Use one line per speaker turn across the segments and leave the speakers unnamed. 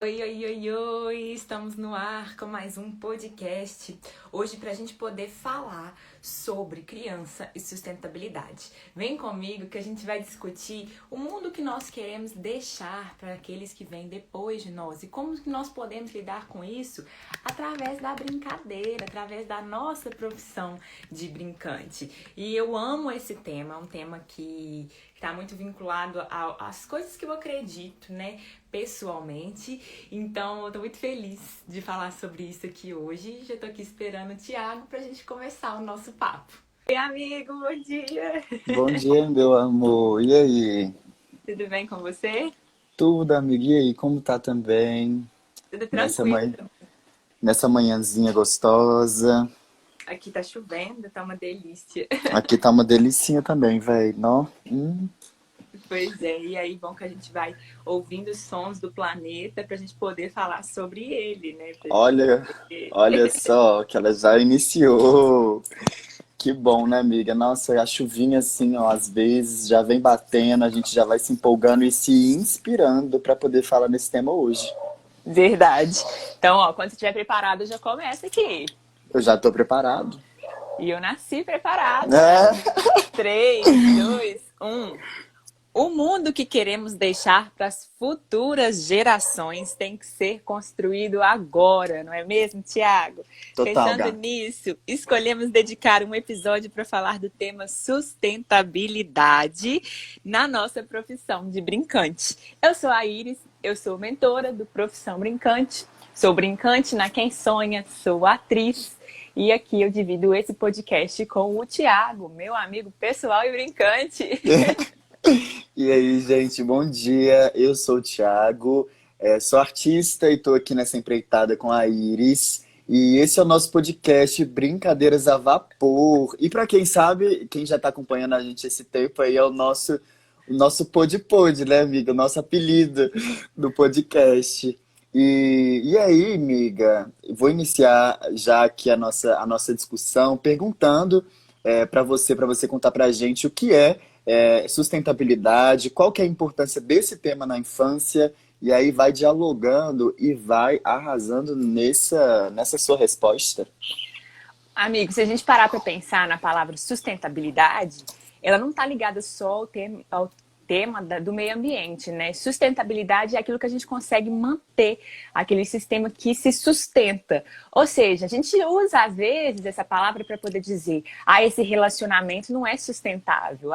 Oi, oi, oi, oi! Estamos no ar com mais um podcast. Hoje, para a gente poder falar sobre criança e sustentabilidade. Vem comigo que a gente vai discutir o mundo que nós queremos deixar para aqueles que vêm depois de nós e como que nós podemos lidar com isso através da brincadeira, através da nossa profissão de brincante. E eu amo esse tema, é um tema que está muito vinculado às coisas que eu acredito, né? Pessoalmente. Então, eu tô muito feliz de falar sobre isso aqui hoje. Já tô aqui esperando o Thiago pra gente começar o nosso papo. Oi, amigo, bom dia!
Bom dia, meu amor. E aí?
Tudo bem com você?
Tudo, amigo? E aí, como tá também?
Tudo
Nessa,
tranquilo.
nessa manhãzinha gostosa.
Aqui tá chovendo, tá uma delícia.
Aqui tá uma delicinha também, velho. Nó.
Pois é, e aí bom que a gente vai ouvindo os sons do planeta pra gente poder falar sobre ele, né? Pra gente
Olha,
poder...
olha só que ela já iniciou. Que bom, né, amiga? Nossa, a chuvinha assim, ó, às vezes já vem batendo, a gente já vai se empolgando e se inspirando pra poder falar nesse tema hoje.
Verdade. Então, ó, quando você estiver preparado, já começa aqui.
Eu já tô preparado.
E eu nasci preparada.
É.
3, 2, 1. O mundo que queremos deixar para as futuras gerações tem que ser construído agora, não é mesmo, Tiago?
Total,
Pensando
gato.
nisso, escolhemos dedicar um episódio para falar do tema sustentabilidade na nossa profissão de brincante. Eu sou a Iris, eu sou mentora do Profissão Brincante, sou brincante na Quem Sonha, sou atriz. E aqui eu divido esse podcast com o Tiago, meu amigo pessoal e brincante.
E aí, gente, bom dia. Eu sou o Thiago, sou artista e estou aqui nessa empreitada com a Iris. E esse é o nosso podcast Brincadeiras a Vapor. E para quem sabe, quem já está acompanhando a gente esse tempo aí é o nosso Pod, né, amiga? O nosso apelido do podcast. E aí, amiga, vou iniciar já aqui a nossa discussão perguntando para você contar para a gente o que é sustentabilidade, qual que é a importância desse tema na infância, e aí vai dialogando e vai arrasando nessa sua resposta.
Amigo, se a gente parar para pensar na palavra sustentabilidade, ela não está ligada só ao tema do meio ambiente, né? Sustentabilidade é aquilo que a gente consegue manter, aquele sistema que se sustenta. Ou seja, a gente usa às vezes essa palavra para poder dizer, esse relacionamento não é sustentável,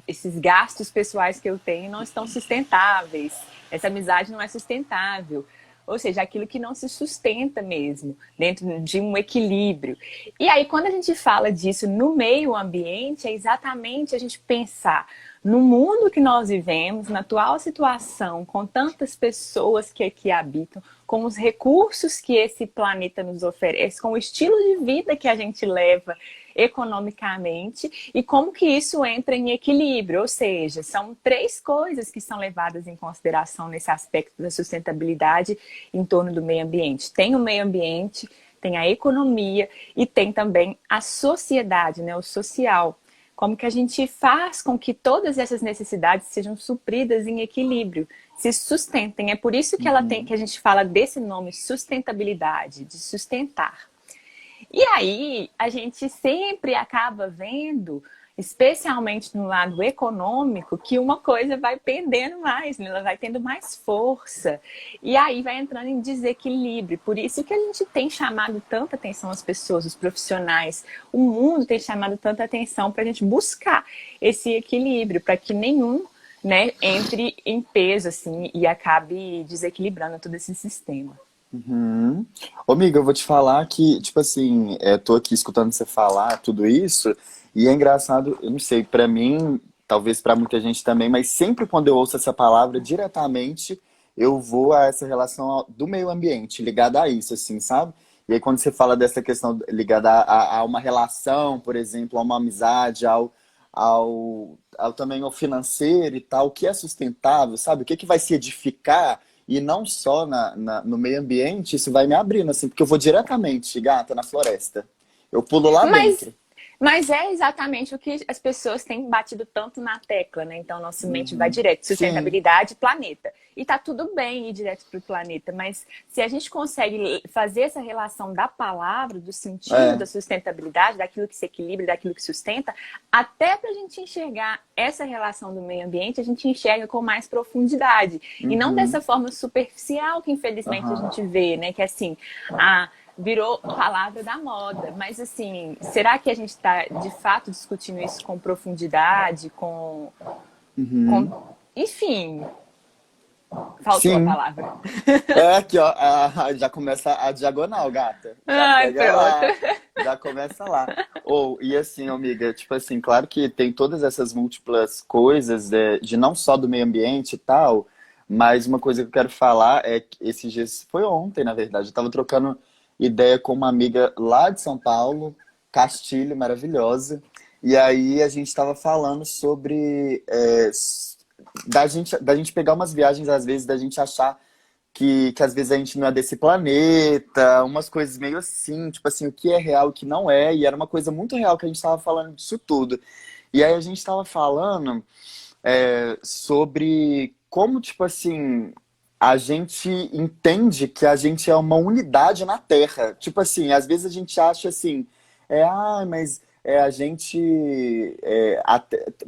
esses gastos pessoais que eu tenho não estão sustentáveis, essa amizade não é sustentável. Ou seja, aquilo que não se sustenta mesmo, dentro de um equilíbrio. E aí, quando a gente fala disso no meio ambiente, é exatamente a gente pensar no mundo que nós vivemos, na atual situação, com tantas pessoas que aqui habitam, com os recursos que esse planeta nos oferece, com o estilo de vida que a gente leva economicamente e como que isso entra em equilíbrio, ou seja, são três coisas que são levadas em consideração nesse aspecto da sustentabilidade em torno do meio ambiente. Tem o meio ambiente, tem a economia e tem também a sociedade, né, o social. Como que a gente faz com que todas essas necessidades sejam supridas em equilíbrio, se sustentem. É por isso que que a gente fala desse nome sustentabilidade, de sustentar. E aí, a gente sempre acaba vendo, especialmente no lado econômico, que uma coisa vai pendendo mais, né? Ela vai tendo mais força. E aí vai entrando em desequilíbrio. Por isso que a gente tem chamado tanta atenção as pessoas, os profissionais. O mundo tem chamado tanta atenção para a gente buscar esse equilíbrio, para que nenhum, né, entre em peso assim, e acabe desequilibrando todo esse sistema.
Uhum. Ô, amiga, eu vou te falar que, tipo assim, tô aqui escutando você falar tudo isso, e é engraçado, eu não sei, pra mim, talvez pra muita gente também, mas sempre quando eu ouço essa palavra diretamente, eu vou a essa relação do meio ambiente, ligada a isso, assim, sabe? E aí quando você fala dessa questão ligada a uma relação, por exemplo, a uma amizade, ao também ao financeiro e tal, o que é sustentável, sabe? O que que vai se edificar e não só no meio ambiente, isso vai me abrindo, assim, porque eu vou diretamente, gata, na floresta. Eu pulo lá
Mas
dentro.
Mas é exatamente o que as pessoas têm batido tanto na tecla, né? Então, nossa mente vai direto,
Sim.
sustentabilidade, planeta. E tá tudo bem ir direto para o planeta, mas se a gente consegue fazer essa relação da palavra, do sentido
É.
da sustentabilidade, daquilo que se equilibra, daquilo que sustenta, até para a gente enxergar essa relação do meio ambiente, a gente enxerga com mais profundidade. E não dessa
Uhum.
forma superficial que, infelizmente, a
Aham.
gente vê, né? Que é assim, ah, virou palavra da moda. Mas, assim, será que a gente está, de fato, discutindo isso com profundidade,
Uhum.
Enfim, faltou a
Sim.
palavra.
É aqui, ó. Já começa a diagonal, gata. Já
Ai,
pega
pronto.
lá. Já começa lá. Ou, e assim, amiga, tipo assim, claro que tem todas essas múltiplas coisas de não só do meio ambiente e tal, mas uma coisa que eu quero falar é que esses dias, foi ontem, na verdade, eu tava trocando ideia com uma amiga lá de São Paulo, Castilho, maravilhosa, e aí a gente tava falando sobre da gente pegar umas viagens, às vezes, da gente achar que às vezes a gente não é desse planeta, umas coisas meio assim, tipo assim, o que é real, o que não é, e era uma coisa muito real que a gente estava falando disso tudo. E aí a gente estava falando sobre como, tipo assim, a gente entende que a gente é uma unidade na Terra. Tipo assim, às vezes a gente acha assim, mas a gente.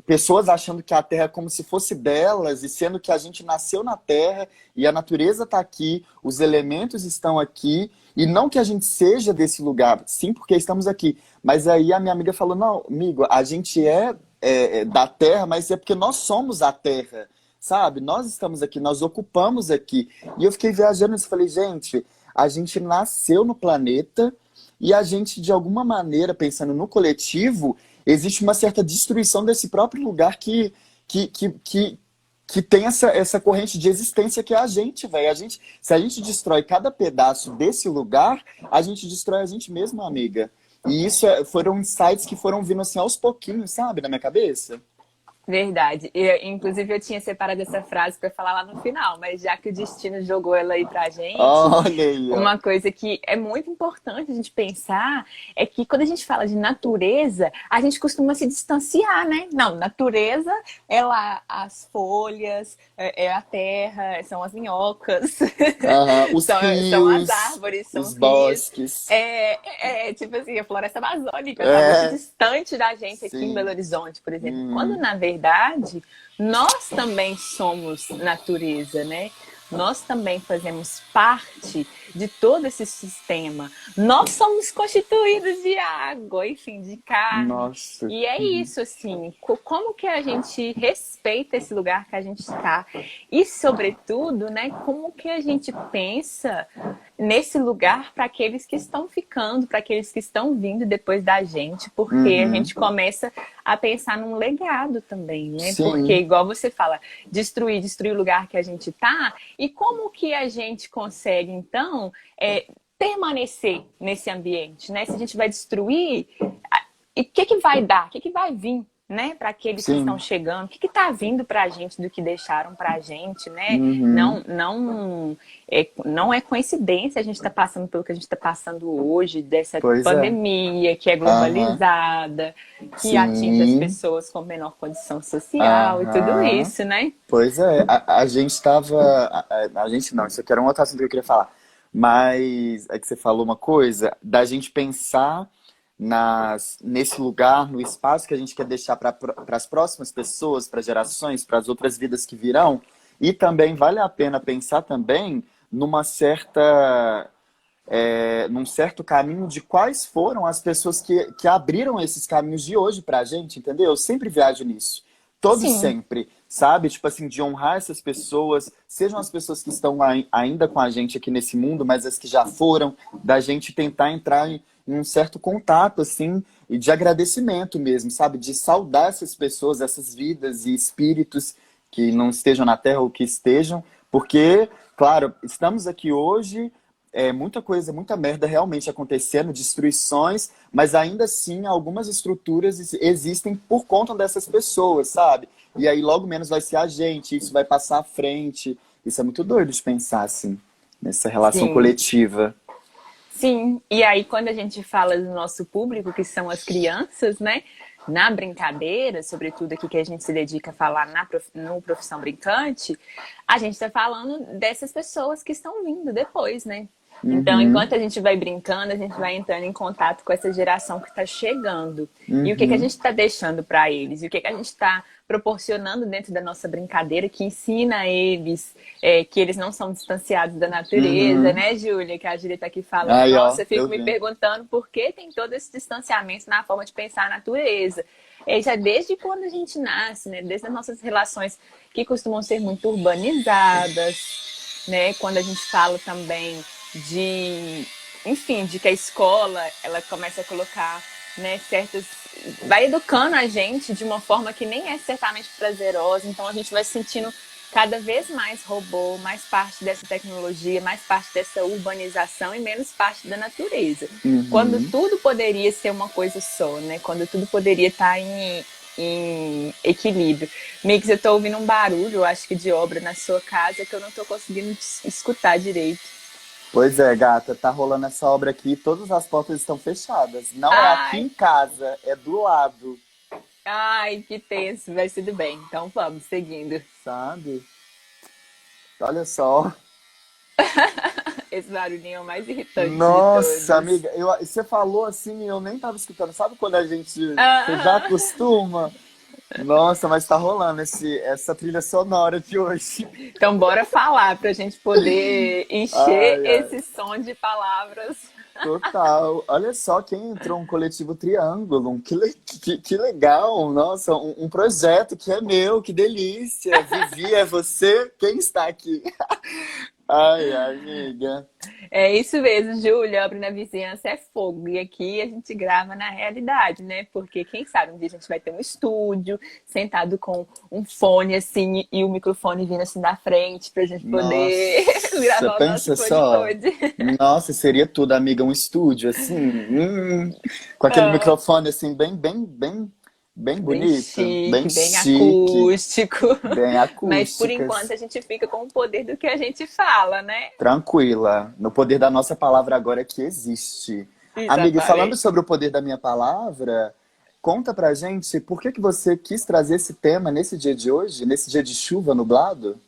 Pessoas achando que a Terra é como se fosse delas, e sendo que a gente nasceu na Terra e a natureza está aqui, os elementos estão aqui, e não que a gente seja desse lugar, sim, porque estamos aqui. Mas aí a minha amiga falou: não, amigo, a gente é da Terra, mas é porque nós somos a Terra, sabe? Nós estamos aqui, nós ocupamos aqui. E eu fiquei viajando e falei, gente, a gente nasceu no planeta e a gente, de alguma maneira, pensando no coletivo, existe uma certa destruição desse próprio lugar que, que, que, que tem essa corrente de existência que é a gente, velho. Se a gente destrói cada pedaço desse lugar, a gente destrói a gente mesmo, amiga. E isso foram insights que foram vindo assim aos pouquinhos, sabe, na minha cabeça.
Verdade. Inclusive, eu tinha separado essa frase para falar lá no final, mas já que o destino jogou ela aí pra gente,
Olha aí, ó.
uma coisa que é muito importante a gente pensar é que quando a gente fala de natureza, a gente costuma se distanciar, né? Não, natureza é lá as folhas, é a terra, são as minhocas,
Aham, os
são as
rios,
árvores, são
os
os rios.
bosques.
Tipo assim, a floresta amazônica está muito
É,
distante da gente aqui em Belo
sim.
Horizonte, por exemplo. Quando,
Uhum.
na verdade, nós também somos natureza, né? Nós também fazemos parte de todo esse sistema. Nós somos constituídos de água, enfim, de carne.
Nossa.
E é
Uhum.
isso, assim, como que a gente respeita esse lugar que a gente está? E, sobretudo, né, como que a gente pensa nesse lugar para aqueles que estão ficando, para aqueles que estão vindo depois da gente, porque a
Uhum.
gente começa a pensar num legado também, né? Porque,
Sim,
igual você fala, destruir o lugar que a gente está, e como que a gente consegue, então, permanecer nesse ambiente, né? Se a gente vai destruir, e o que vai dar? O que vai vir? Né, para aqueles que estão
sim.
chegando, o que está vindo para a gente do que deixaram para a gente, né?
Uhum.
Não é coincidência a gente estar passando pelo que a gente está passando hoje, dessa
Pois é.
pandemia que é
Aham.
globalizada, que atinge as
Sim.
pessoas com menor condição social e tudo
Aham.
isso, né?
Pois é. A gente estava. A gente não, isso aqui era um outro assunto que eu queria falar. Mas é que você falou uma coisa, da gente pensar nesse lugar, no espaço que a gente quer deixar para as próximas pessoas, para gerações, para as outras vidas que virão. E também vale a pena pensar também num certo caminho de quais foram as pessoas que abriram esses caminhos de hoje pra gente, entendeu? Eu sempre viajo nisso. Todo e
Sim,
sempre, sabe? Tipo assim, de honrar essas pessoas, sejam as pessoas que estão ainda com a gente aqui nesse mundo, mas as que já foram, da gente tentar entrar em um certo contato, assim, e de agradecimento mesmo, sabe? De saudar essas pessoas, essas vidas e espíritos que não estejam na Terra ou que estejam, porque, claro, estamos aqui hoje, muita coisa, muita merda realmente acontecendo, destruições, mas ainda assim algumas estruturas existem por conta dessas pessoas, sabe? E aí logo menos vai ser a gente, isso vai passar à frente. Isso é muito doido de pensar assim, nessa relação
sim.
coletiva.
Sim, e aí quando a gente fala do nosso público, que são as crianças, né? Na brincadeira, sobretudo aqui que a gente se dedica a falar no Profissão Brincante, a gente está falando dessas pessoas que estão vindo depois, né? Então,
Uhum,
enquanto a gente vai brincando, a gente vai entrando em contato com essa geração que está chegando. E o que que a
uhum,
gente está deixando para eles? E o que que a gente está proporcionando dentro da nossa brincadeira que ensina a eles que eles não são distanciados da natureza,
uhum.
né, Júlia? Que a Júlia está aqui falando.
Aí, ó,
Nossa, eu
eu
fico me
vi.
perguntando por que tem todo esse distanciamento na forma de pensar a natureza. Já desde quando a gente nasce, né? Desde as nossas relações que costumam ser muito urbanizadas, né? Quando a gente fala também de, enfim, de que a escola ela começa a colocar, né, certas, vai educando a gente de uma forma que nem é certamente prazerosa, então a gente vai se sentindo cada vez mais robô, mais parte dessa tecnologia, mais parte dessa urbanização e menos parte da natureza. Quando
Uhum.
tudo poderia ser uma coisa só, né? Quando tudo poderia estar em equilíbrio. Mix, eu tô ouvindo um barulho, acho que de obra na sua casa, que eu não tô conseguindo escutar direito.
Pois é, gata, tá rolando essa obra aqui, todas as portas estão fechadas. Não é aqui
Ai,
em casa, é do lado,
ai, que tenso, mas tudo bem. Então vamos, seguindo.
sabe? Olha só.
Esse barulhinho é o mais irritante de
Nossa,
todos.
amiga, você falou assim e eu nem tava escutando. Sabe quando a gente, você já
Ah,
acostuma? Nossa, mas tá rolando essa trilha sonora de hoje.
então bora falar para a gente poder encher
Ai, ai.
esse som de palavras.
Total. Olha só quem entrou, um coletivo Triângulo. Que legal. Nossa, um projeto que é meu, que delícia. Vivi, é você? Quem está aqui? Ai, ai, amiga.
É isso mesmo, Júlia. Abre na vizinhança é fogo. E aqui a gente grava na realidade, né? Porque quem sabe um dia a gente vai ter um estúdio, sentado com um fone assim e o microfone vindo assim da frente pra gente poder
Nossa,
gravar o nosso
pensa só.
pod-pod.
Nossa, seria tudo, amiga, um estúdio assim, com aquele
Ah,
microfone assim, bem
bem
bonito, bem
chique, bem
chique,
acústico.
bem
Mas por enquanto
acústicas.
a gente fica com o poder do que a gente fala, né?
Tranquila. No poder da nossa palavra agora que existe. Amiga, e falando
Exatamente.
sobre o poder da minha palavra, conta pra gente por que que você quis trazer esse tema nesse dia de hoje, nesse dia de chuva nublado?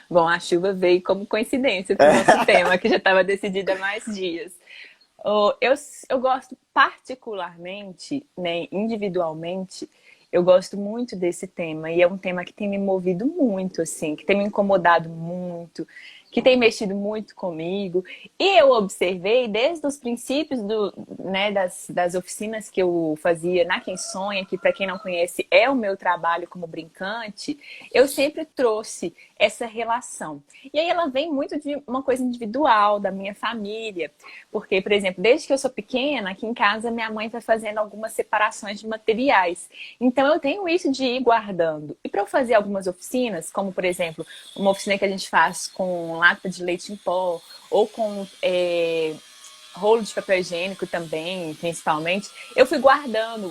Bom, a chuva veio como coincidência para o nosso tema, que já estava decidido há mais dias. Eu gosto particularmente, né, individualmente, eu gosto muito desse tema. E é um tema que tem me movido muito, assim, que tem me incomodado muito, que tem mexido muito comigo. E eu observei desde os princípios né, das oficinas que eu fazia na Quem Sonha, que para quem não conhece é o meu trabalho como brincante, eu sempre trouxe essa relação. E aí ela vem muito de uma coisa individual, da minha família. Porque, por exemplo, desde que eu sou pequena, aqui em casa minha mãe vai fazendo algumas separações de materiais. Então eu tenho isso de ir guardando. E para eu fazer algumas oficinas, como por exemplo, uma oficina que a gente faz com lata de leite em pó, ou com rolo de papel higiênico também, principalmente, eu fui guardando,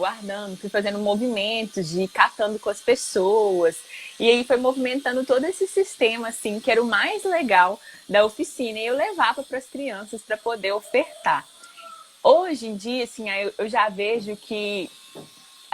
fui fazendo movimentos de ir catando com as pessoas. E aí foi movimentando todo esse sistema, assim, que era o mais legal da oficina. E eu levava para as crianças para poder ofertar. Hoje em dia, assim, eu já vejo que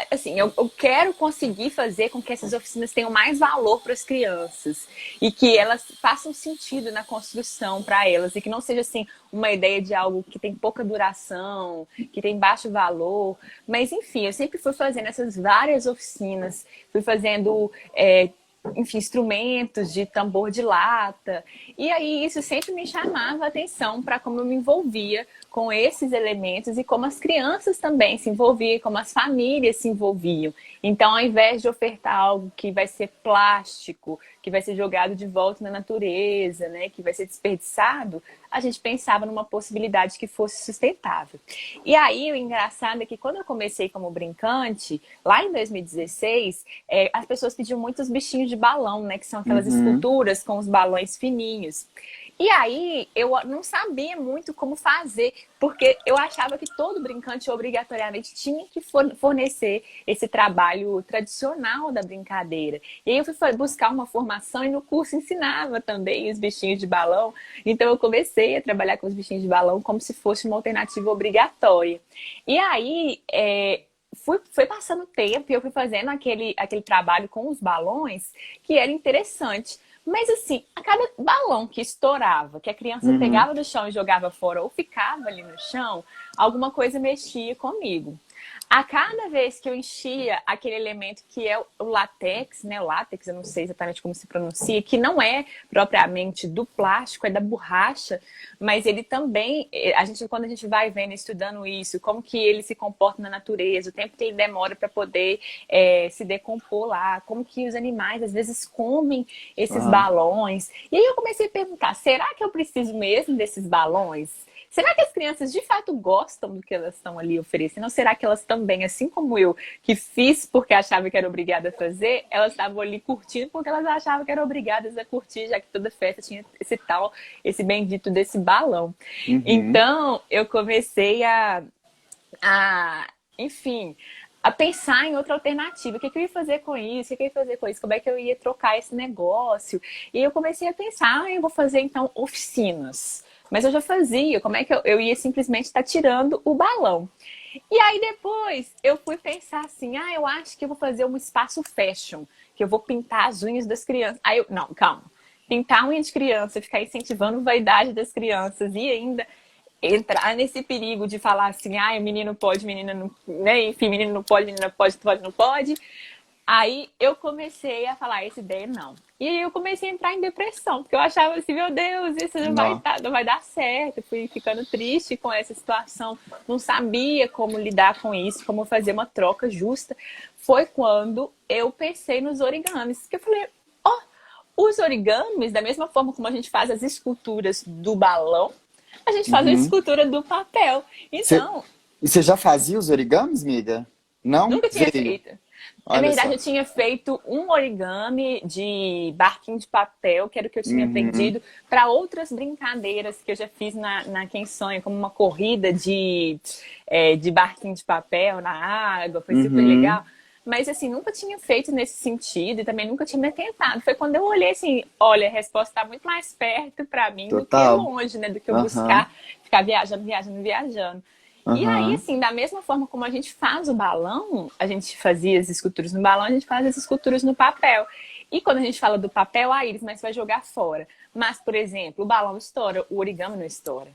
assim, eu quero conseguir fazer com que essas oficinas tenham mais valor para as crianças e que elas façam sentido na construção para elas e que não seja assim uma ideia de algo que tem pouca duração, que tem baixo valor, mas enfim, eu sempre fui fazendo essas várias oficinas, fui fazendo enfim, instrumentos de tambor de lata. E aí isso sempre me chamava a atenção para como eu me envolvia com esses elementos e como as crianças também se envolviam, como as famílias se envolviam. Então, ao invés de ofertar algo que vai ser plástico, que vai ser jogado de volta na natureza, né, que vai ser desperdiçado, a gente pensava numa possibilidade que fosse sustentável. E aí, o engraçado é que quando eu comecei como brincante, lá em 2016, as pessoas pediam muitos bichinhos de balão, né? Que são aquelas esculturas com os balões fininhos. E aí, eu não sabia muito como fazer, porque eu achava que todo brincante obrigatoriamente tinha que fornecer esse trabalho tradicional da brincadeira. E aí eu fui buscar uma formação e no curso ensinava também os bichinhos de balão. Então eu comecei a trabalhar com os bichinhos de balão como se fosse uma alternativa obrigatória. E aí, foi passando o tempo e eu fui fazendo aquele trabalho com os balões que era interessante. Mas assim, a cada balão que estourava, que a criança pegava do chão e jogava fora ou ficava ali no chão, alguma coisa mexia comigo. A cada vez que eu enchia aquele elemento que é o látex, né? O látex, eu não sei exatamente como se pronuncia, que não é propriamente do plástico, é da borracha, mas ele também, quando a gente vai vendo, estudando isso, como que ele se comporta na natureza, o tempo que ele demora para poder se decompor lá, como que os animais às vezes comem esses balões. E aí eu comecei a perguntar, será que eu preciso mesmo desses balões? Será que as crianças de fato gostam do que elas estão ali oferecendo? Ou será que elas também, assim como eu, que fiz porque achava que era obrigada a fazer, elas estavam ali curtindo porque elas achavam que eram obrigadas a curtir, já que toda festa tinha esse bendito desse balão. Então, eu comecei enfim, a pensar em outra alternativa. O que eu ia fazer com isso? O que eu ia fazer com isso? Como é que eu ia trocar esse negócio? E eu comecei a pensar, eu vou fazer então oficinas. Mas eu já fazia, como é que eu ia simplesmente estar tirando o balão? E aí depois eu fui pensar assim, eu acho que eu vou fazer um espaço fashion, que eu vou pintar as unhas das crianças. Aí não, calma. Pintar unha de criança, ficar incentivando a vaidade das crianças e ainda entrar nesse perigo de falar assim, o menino pode, menina não, né? Enfim, menino não pode, menina pode, pode, não pode. Aí eu comecei a falar, essa ideia não. E aí eu comecei a entrar em depressão, porque eu achava assim, meu Deus, isso não vai dar certo. Eu fui ficando triste com essa situação, não sabia como lidar com isso, como fazer uma troca justa. Foi quando eu pensei nos origamis, que eu falei, os origamis, da mesma forma como a gente faz as esculturas do balão, a gente faz a escultura do papel. Então...
E você já fazia os origamis, miga? Não?
Nunca tinha feito. Na verdade,
só.
eu tinha feito um origami de barquinho de papel, que era o que eu tinha aprendido, para outras brincadeiras que eu já fiz na Quem Sonha, como uma corrida de barquinho de papel na água, foi super legal. Mas, assim, nunca tinha feito nesse sentido e também nunca tinha me tentado. Foi quando eu olhei assim, olha, a resposta está muito mais perto para mim do que longe, né? Do que eu buscar, ficar viajando, viajando, viajando. E aí, assim, da mesma forma como a gente faz o balão, a gente fazia as esculturas no balão, a gente faz as esculturas no papel. E quando a gente fala do papel, Iris, mas vai jogar fora. Mas, por exemplo, o balão estoura, o origami não estoura.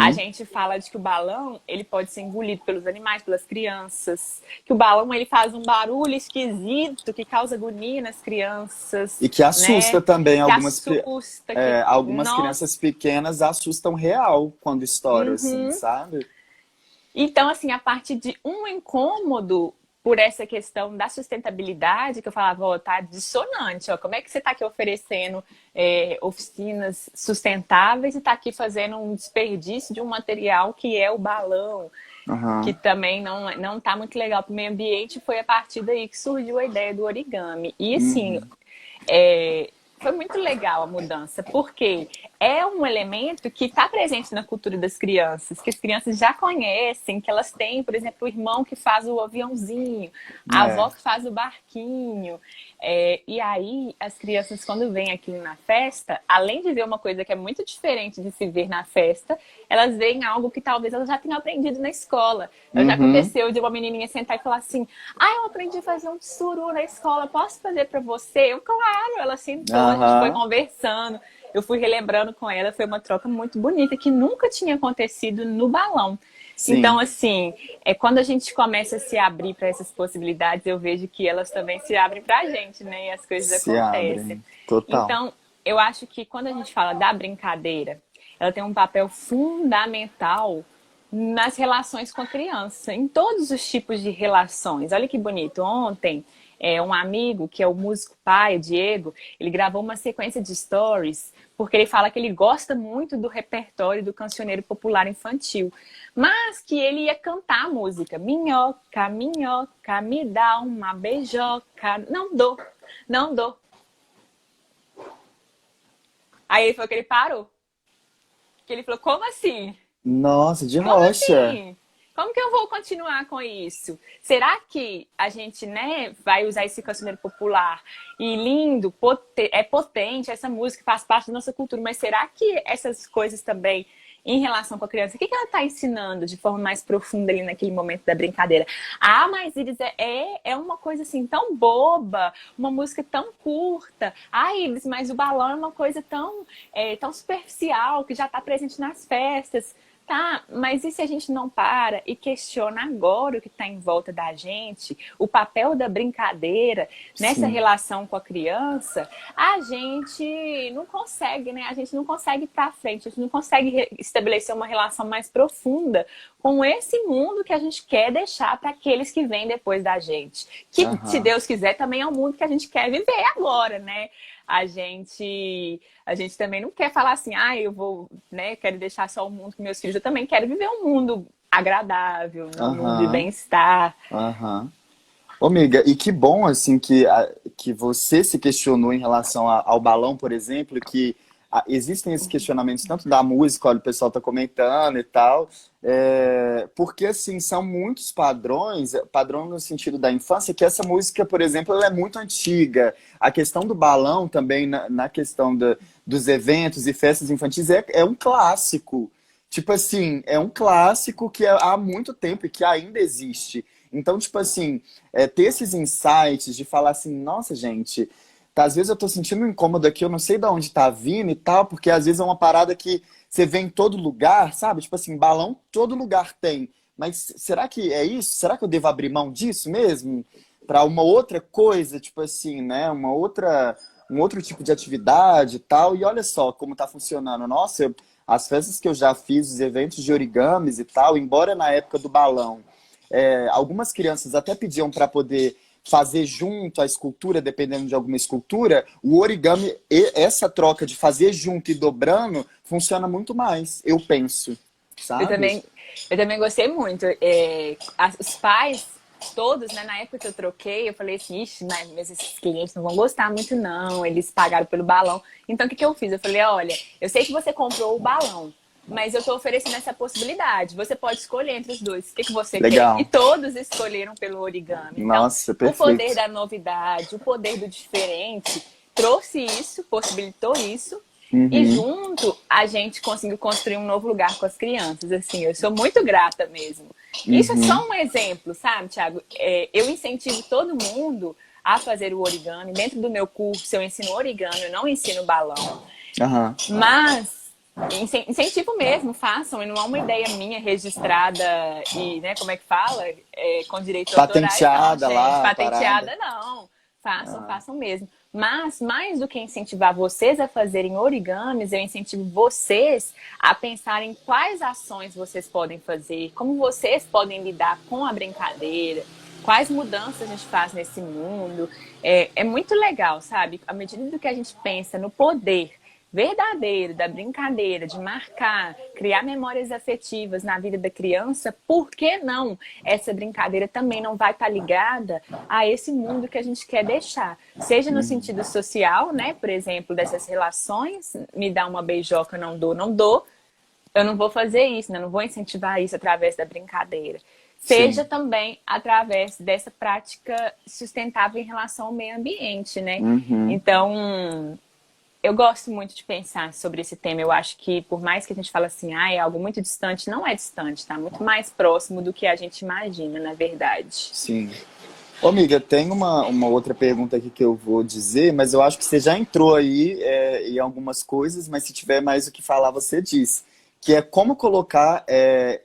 A gente fala de que o balão, ele pode ser engolido pelos animais, pelas crianças. Que o balão, ele faz um barulho esquisito que causa agonia nas crianças.
E que assusta, né? Também. Algumas
Nossa.
Crianças pequenas assustam real quando estoura, assim, sabe?
Então, assim, a partir de um incômodo por essa questão da sustentabilidade, que eu falava, tá dissonante, como é que você tá aqui oferecendo oficinas sustentáveis e tá aqui fazendo um desperdício de um material que é o balão, que também não tá muito legal para o meio ambiente. Foi a partir daí que surgiu a ideia do origami. E, assim, foi muito legal a mudança, porque é um elemento que está presente na cultura das crianças, que as crianças já conhecem, que elas têm, por exemplo, o irmão que faz o aviãozinho, a avó que faz o barquinho. E aí, as crianças, quando vêm aqui na festa, além de ver uma coisa que é muito diferente de se ver na festa, elas veem algo que talvez elas já tenham aprendido na escola. Já aconteceu de uma menininha sentar e falar assim, eu aprendi a fazer um suru na escola, posso fazer para você? Eu, claro, ela sentou, a gente foi conversando, eu fui relembrando com ela, foi uma troca muito bonita, que nunca tinha acontecido no balão. Sim. Então, assim, quando a gente começa a se abrir para essas possibilidades, eu vejo que elas também se abrem para a gente, né? E as coisas acontecem.
Abrem. Total.
Então, eu acho que quando a gente fala da brincadeira, ela tem um papel fundamental nas relações com a criança, em todos os tipos de relações. Olha que bonito. Ontem, um amigo, que é o músico pai, o Diego, ele gravou uma sequência de stories, porque ele fala que ele gosta muito do repertório do cancioneiro popular infantil, mas que ele ia cantar a música. Minhoca, minhoca, me dá uma beijoca. Não dou, não dou. Aí ele falou que ele parou. Que ele falou, como assim?
Nossa, de
Como
rocha.
assim? Como que eu vou continuar com isso? Será que a gente, né, vai usar esse cancioneiro popular e lindo, é potente, essa música faz parte da nossa cultura, mas será que essas coisas também, em relação com a criança, o que que ela está ensinando de forma mais profunda ali naquele momento da brincadeira? Ah, mas Iris, é uma coisa assim tão boba, uma música tão curta. Ah, Iris, mas o balão é uma coisa tão superficial que já está presente nas festas. Tá, mas e se a gente não para e questiona agora o que está em volta da gente, o papel da brincadeira nessa
Sim.
relação com a criança, a gente não consegue, né? A gente não consegue ir para frente, a gente não consegue estabelecer uma relação mais profunda com esse mundo que a gente quer deixar para aqueles que vêm depois da gente. Que, se
Aham.
Deus quiser, também é o mundo que a gente quer viver agora, né? A gente também não quer falar assim, ah, eu vou, né, quero deixar só o mundo com meus filhos. Eu também quero viver um mundo agradável, né, um mundo de
Aham.
bem-estar.
Aham. Ô, amiga, e que bom, assim, que você se questionou em relação ao balão, por exemplo, que existem esses questionamentos tanto da música, olha, o pessoal tá comentando e tal, porque, assim, são muitos padrões, padrão no sentido da infância, que essa música, por exemplo, ela é muito antiga. A questão do balão também, na questão dos eventos e festas infantis, é um clássico. Tipo assim, é um clássico que há muito tempo e que ainda existe. Então, tipo assim, ter esses insights de falar assim, nossa, gente, tá, às vezes eu tô sentindo um incômodo aqui, eu não sei de onde tá vindo e tal, porque às vezes é uma parada que você vê em todo lugar, sabe? Tipo assim, balão todo lugar tem. Mas será que é isso? Será que eu devo abrir mão disso mesmo? Pra uma outra coisa, tipo assim, né? Um outro tipo de atividade e tal. E olha só como tá funcionando. Nossa, as festas que eu já fiz, os eventos de origamis e tal, embora na época do balão algumas crianças até pediam para poder fazer junto a escultura, dependendo de alguma escultura, o origami, essa troca de fazer junto e dobrando, funciona muito mais, eu penso,
Eu
sabe?
também, eu também gostei muito. Os pais, todos, né, na época que eu troquei, eu falei assim, ixi, mas esses clientes não vão gostar muito, não. Eles pagaram pelo balão. Então, o que que eu fiz? Eu falei, olha, eu sei que você comprou o balão, mas eu estou oferecendo essa possibilidade. Você pode escolher entre os dois. O que que você quer? E
Legal.
todos escolheram pelo origami. Então,
Nossa,
o poder
perfeito.
da novidade, o poder do diferente, trouxe isso, possibilitou isso. E
Uhum,
junto a gente conseguiu construir um novo lugar com as crianças. Assim, eu sou muito grata mesmo. Isso é
uhum,
só um exemplo, sabe, Thiago? Eu incentivo todo mundo a fazer o origami. Dentro do meu curso eu ensino origami, eu não ensino balão.
aham.
Mas incentivo mesmo, façam. E não é uma ideia minha registrada e, né, como é que fala? Com direitos autorais, não,
Patenteada
gente.
lá, a parada.
Patenteada, não. Façam,
Ah,
façam mesmo. Mas, mais do que incentivar vocês a fazerem origamis, eu incentivo vocês a pensarem quais ações vocês podem fazer, como vocês podem lidar com a brincadeira, quais mudanças a gente faz nesse mundo. É muito legal, sabe? À medida que a gente pensa no poder verdadeiro da brincadeira, de marcar, criar memórias afetivas na vida da criança, por que não essa brincadeira também não vai estar ligada a esse mundo que a gente quer deixar? Seja no
uhum,
sentido social, né? Por exemplo, dessas relações, me dá uma beijoca, não dou, não dou. Eu não vou fazer isso, né? Não vou incentivar isso através da brincadeira. Seja
sim.
também através dessa prática sustentável em relação ao meio ambiente, né?
Uhum.
Então, eu gosto muito de pensar sobre esse tema. Eu acho que, por mais que a gente fale assim, ah, é algo muito distante, não é distante, tá? Muito mais próximo do que a gente imagina, na verdade.
Sim. Ô, amiga, tem uma outra pergunta aqui que eu vou dizer, mas eu acho que você já entrou aí em algumas coisas, mas se tiver mais o que falar, você diz. Que é como colocar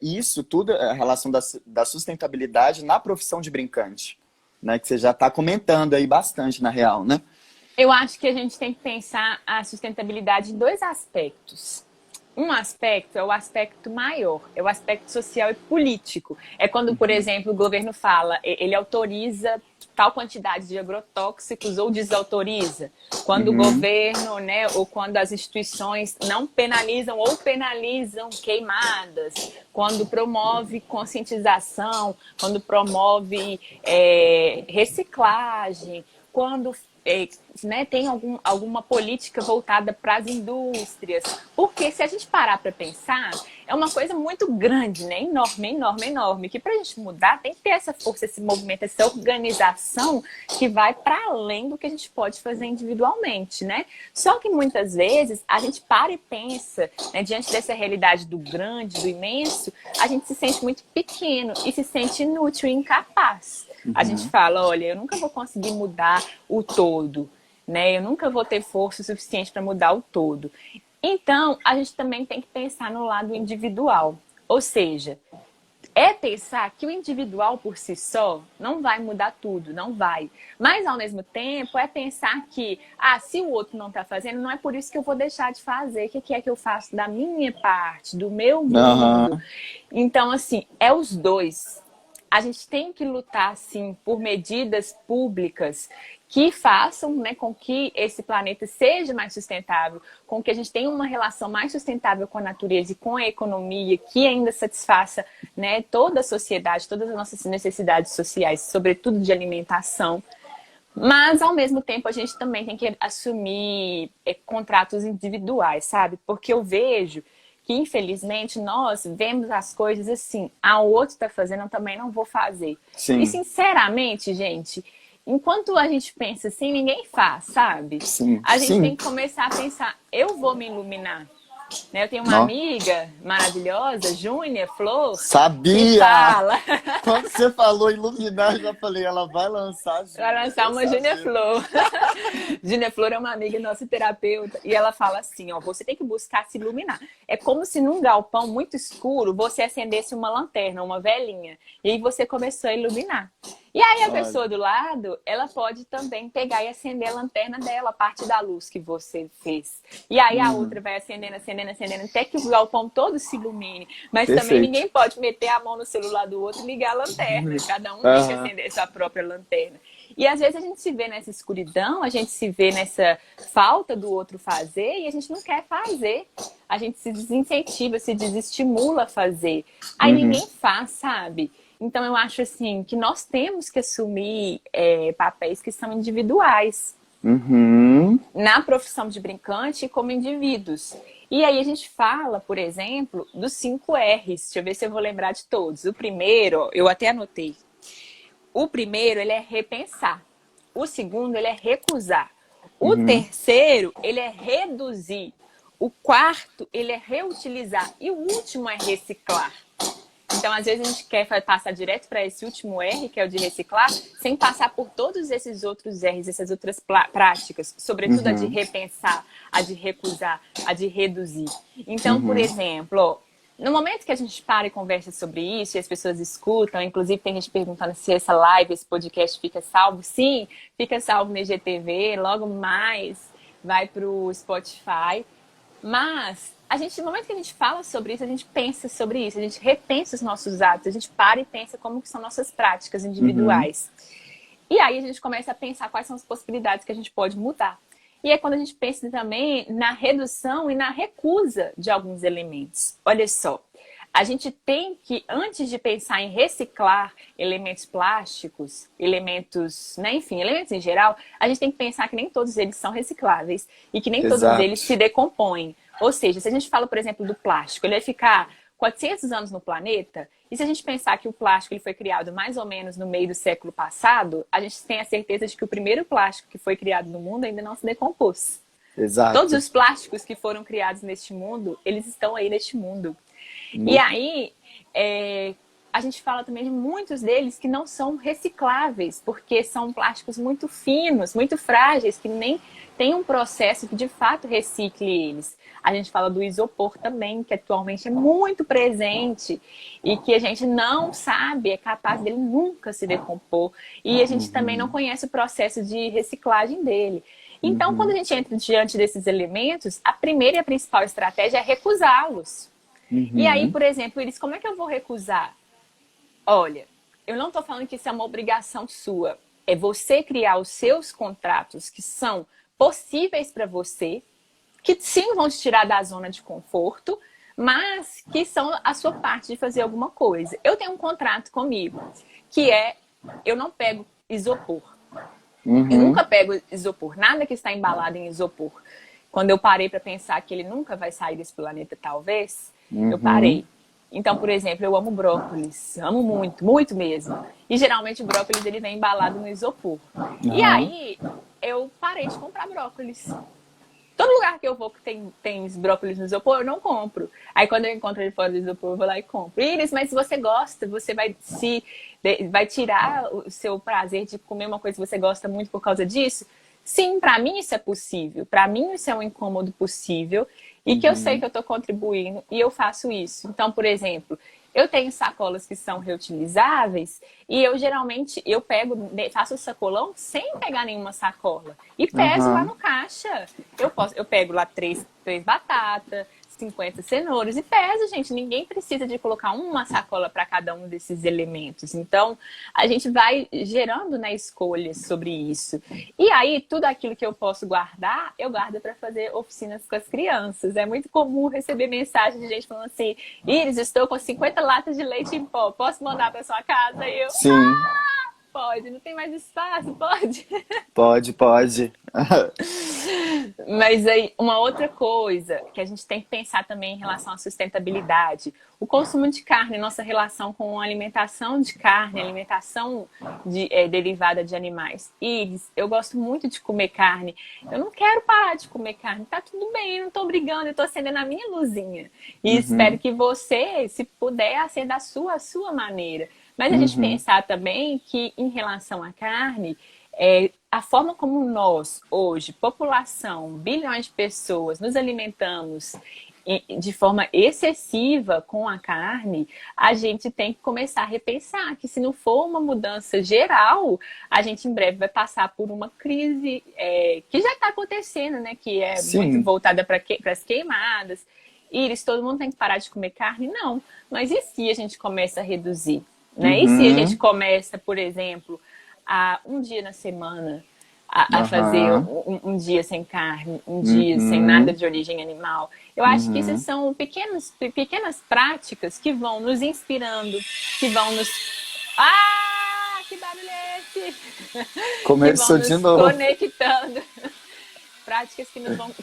isso tudo, a relação da sustentabilidade na profissão de brincante, né? Que você já está comentando aí bastante, na real, né?
Eu acho que a gente tem que pensar a sustentabilidade em dois aspectos. Um aspecto é o aspecto maior, é o aspecto social e político. É quando, por
Uhum,
exemplo, o governo fala, ele autoriza tal quantidade de agrotóxicos ou desautoriza. Quando o
uhum,
governo, né, ou quando as instituições não penalizam ou penalizam queimadas, quando promove conscientização, quando promove reciclagem, quando né, tem alguma política voltada para as indústrias. Porque se a gente parar para pensar, é uma coisa muito grande, né? Enorme, enorme, enorme. Que para a gente mudar tem que ter essa força, esse movimento, essa organização que vai para além do que a gente pode fazer individualmente, né? Só que muitas vezes a gente para e pensa, né, diante dessa realidade do grande, do imenso, a gente se sente muito pequeno e se sente inútil e incapaz. A gente fala, olha, eu nunca vou conseguir mudar o todo, né? Eu nunca vou ter força suficiente para mudar o todo. Então, a gente também tem que pensar no lado individual. Ou seja, é pensar que o individual por si só não vai mudar tudo, não vai. Mas, ao mesmo tempo, é pensar que, se o outro não está fazendo, não é por isso que eu vou deixar de fazer. O que é que eu faço da minha parte, do meu mundo? Então, assim, é os dois. A gente tem que lutar, sim, por medidas públicas que façam, né, com que esse planeta seja mais sustentável, com que a gente tenha uma relação mais sustentável com a natureza e com a economia, que ainda satisfaça, né, toda a sociedade, todas as nossas necessidades sociais, sobretudo de alimentação. Mas, ao mesmo tempo, a gente também tem que assumir contratos individuais, sabe? Porque eu vejo que, infelizmente, nós vemos as coisas assim, o outro está fazendo, eu também não vou fazer.
Sim.
E, sinceramente, gente, enquanto a gente pensa assim, ninguém faz, sabe?
Sim.
A gente
Sim.
tem que começar a pensar, eu vou me iluminar. Né? Eu tenho uma amiga maravilhosa, Júnia Flor,
sabia!
que fala...
Quando você falou iluminar, eu já falei, ela vai lançar
Vai lançar uma Júnia Flor. Júnia Flor é uma amiga nossa terapeuta e ela fala assim, ó, você tem que buscar se iluminar. É como se num galpão muito escuro você acendesse uma lanterna, uma velinha, e aí você começou a iluminar. E aí a pessoa do lado, ela pode também pegar e acender a lanterna dela, a parte da luz que você fez. E aí a outra vai acendendo, acendendo, acendendo, até que o galpão todo se ilumine. Mas também ninguém pode meter a mão no celular do outro e ligar a lanterna. Cada um tem que acender sua própria lanterna. E às vezes a gente se vê nessa escuridão, a gente se vê nessa falta do outro fazer e a gente não quer fazer. A gente se desincentiva, se desestimula a fazer. Aí ninguém faz, sabe? Então, eu acho assim que nós temos que assumir papéis que são individuais na profissão de brincante e como indivíduos. E aí a gente fala, por exemplo, dos 5 R's. Deixa eu ver se eu vou lembrar de todos. O primeiro, eu até anotei. O primeiro, ele é repensar. O segundo, ele é recusar. O terceiro, ele é reduzir. O quarto, ele é reutilizar. E o último é reciclar. Então, às vezes, a gente quer passar direto para esse último R, que é o de reciclar, sem passar por todos esses outros R's, essas outras práticas, sobretudo a de repensar, a de recusar, a de reduzir. Então, por exemplo, no momento que a gente para e conversa sobre isso, e as pessoas escutam, inclusive tem gente perguntando se essa live, esse podcast fica salvo. Sim, fica salvo no IGTV, logo mais vai para o Spotify. Mas no momento que a gente fala sobre isso, a gente pensa sobre isso, a gente repensa os nossos atos, a gente para e pensa como que são nossas práticas individuais. E aí a gente começa a pensar quais são as possibilidades que a gente pode mudar. E é quando a gente pensa também na redução e na recusa de alguns elementos. Olha só, a gente tem que, antes de pensar em reciclar elementos plásticos, elementos, né, enfim, elementos em geral, a gente tem que pensar que nem todos eles são recicláveis e que nem todos eles se decompõem. Ou seja, se a gente fala, por exemplo, do plástico, ele vai ficar 400 anos no planeta, e se a gente pensar que o plástico ele foi criado mais ou menos no meio do século passado, a gente tem a certeza de que o primeiro plástico que foi criado no mundo ainda não se decompôs.
Exato.
Todos os plásticos que foram criados neste mundo, eles estão aí neste mundo. E aí, a gente fala também de muitos deles que não são recicláveis, porque são plásticos muito finos, muito frágeis, que nem tem um processo que de fato recicle eles. A gente fala do isopor também, que atualmente é muito presente e que a gente não sabe, é capaz dele nunca se decompor. E a gente também não conhece o processo de reciclagem dele. Então, quando a gente entra diante desses elementos, a primeira e a principal estratégia é recusá-los. E aí, por exemplo, Iris, como é que eu vou recusar? Olha, eu não estou falando que isso é uma obrigação sua. É você criar os seus contratos que são possíveis para você, que sim vão te tirar da zona de conforto, mas que são a sua parte de fazer alguma coisa. Eu tenho um contrato comigo, que é, eu não pego isopor. Eu
Uhum.
nunca pego isopor, nada que está embalado em isopor. Quando eu parei para pensar que ele nunca vai sair desse planeta, talvez, eu
Uhum.
parei. Então, por exemplo, eu amo brócolis, amo muito, muito mesmo. E geralmente o brócolis ele vem embalado no isopor. E
Aham.
aí eu parei de comprar brócolis. Todo lugar que eu vou que tem brócolis no isopor, eu não compro. Aí quando eu encontro ele fora do isopor, eu vou lá e compro. Iris, mas se você gosta, você vai tirar o seu prazer de comer uma coisa que você gosta muito por causa disso? Sim, para mim isso é possível. Para mim isso é um incômodo possível e que eu sei que
Uhum.
eu estou contribuindo e eu faço isso. Então, por exemplo, eu tenho sacolas que são reutilizáveis e eu geralmente eu pego, faço o sacolão sem pegar nenhuma sacola e peso lá
Aham.
no caixa. Eu pego lá três batatas, 50 cenouras e peso, gente. Ninguém precisa de colocar uma sacola para cada um desses elementos. Então, a gente vai gerando, né, escolhas sobre isso. E aí, tudo aquilo que eu posso guardar, eu guardo para fazer oficinas com as crianças. É muito comum receber mensagem de gente falando assim: Iris, estou com 50 latas de leite em pó, posso mandar para sua casa? E eu,
Sim,
pode, não tem mais espaço, pode.
pode, pode.
Mas aí, uma outra coisa que a gente tem que pensar também em relação à sustentabilidade, o consumo de carne, nossa relação com a alimentação de carne, alimentação derivada de animais. Iris, eu gosto muito de comer carne. Eu não quero parar de comer carne. Tá tudo bem, eu não tô brigando, eu tô acendendo a minha luzinha. E espero
Uhum.
que você, se puder, acenda a sua maneira. Mas a gente
Uhum.
pensar também que, em relação à carne, a forma como nós, hoje, população, bilhões de pessoas, nos alimentamos de forma excessiva com a carne, a gente tem que começar a repensar que se não for uma mudança geral, a gente em breve vai passar por uma crise que já está acontecendo, né? Que é muito
Sim.
voltada para as queimadas. Iris, todo mundo tem que parar de comer carne? Não. Mas e se a gente começa a reduzir? Né? E se a gente
Uhum.
começa, por exemplo, a um dia na semana a fazer
Aham.
um dia sem carne, um dia sem nada
Uhum.
de origem animal. Eu acho que essas
Uhum.
são pequenas práticas que vão nos inspirando, que vão nos. Ah, que barulho é esse? Que vão
Começou de
nos
novo.
conectando. Práticas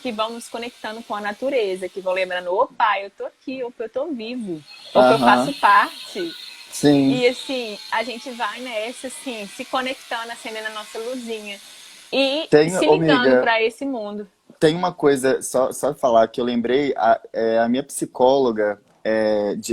que vão nos conectando com a natureza, que vão lembrando, opa, eu tô aqui, opa, eu tô vivo, opa, eu
Aham.
faço parte.
Sim.
E assim, a gente vai nessa, assim, se conectando, acendendo a nossa luzinha e
Tem,
se ligando
amiga,
para esse mundo.
tem uma coisa, só falar que eu lembrei, a minha psicóloga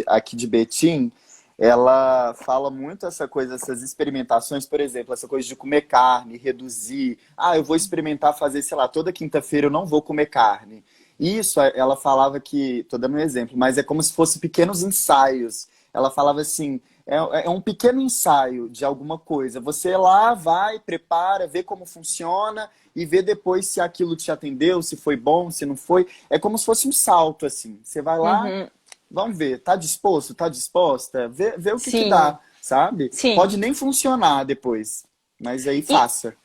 aqui de Betim, ela fala muito essa coisa, essas experimentações, por exemplo, essa coisa de comer carne, reduzir. Ah, eu vou experimentar fazer, sei lá, toda quinta-feira eu não vou comer carne. Isso, ela falava que, tô dando um exemplo, mas é como se fosse pequenos ensaios. Ela falava assim, é um pequeno ensaio de alguma coisa. Você lá vai, prepara, vê como funciona e vê depois se aquilo te atendeu, se foi bom, se não foi. É como se fosse um salto, assim. Você vai lá,
Uhum.
vamos ver, tá disposto, tá disposta? Vê o que que
Sim,
dá, sabe?
sim.
Pode nem funcionar depois, mas aí
E,
faça.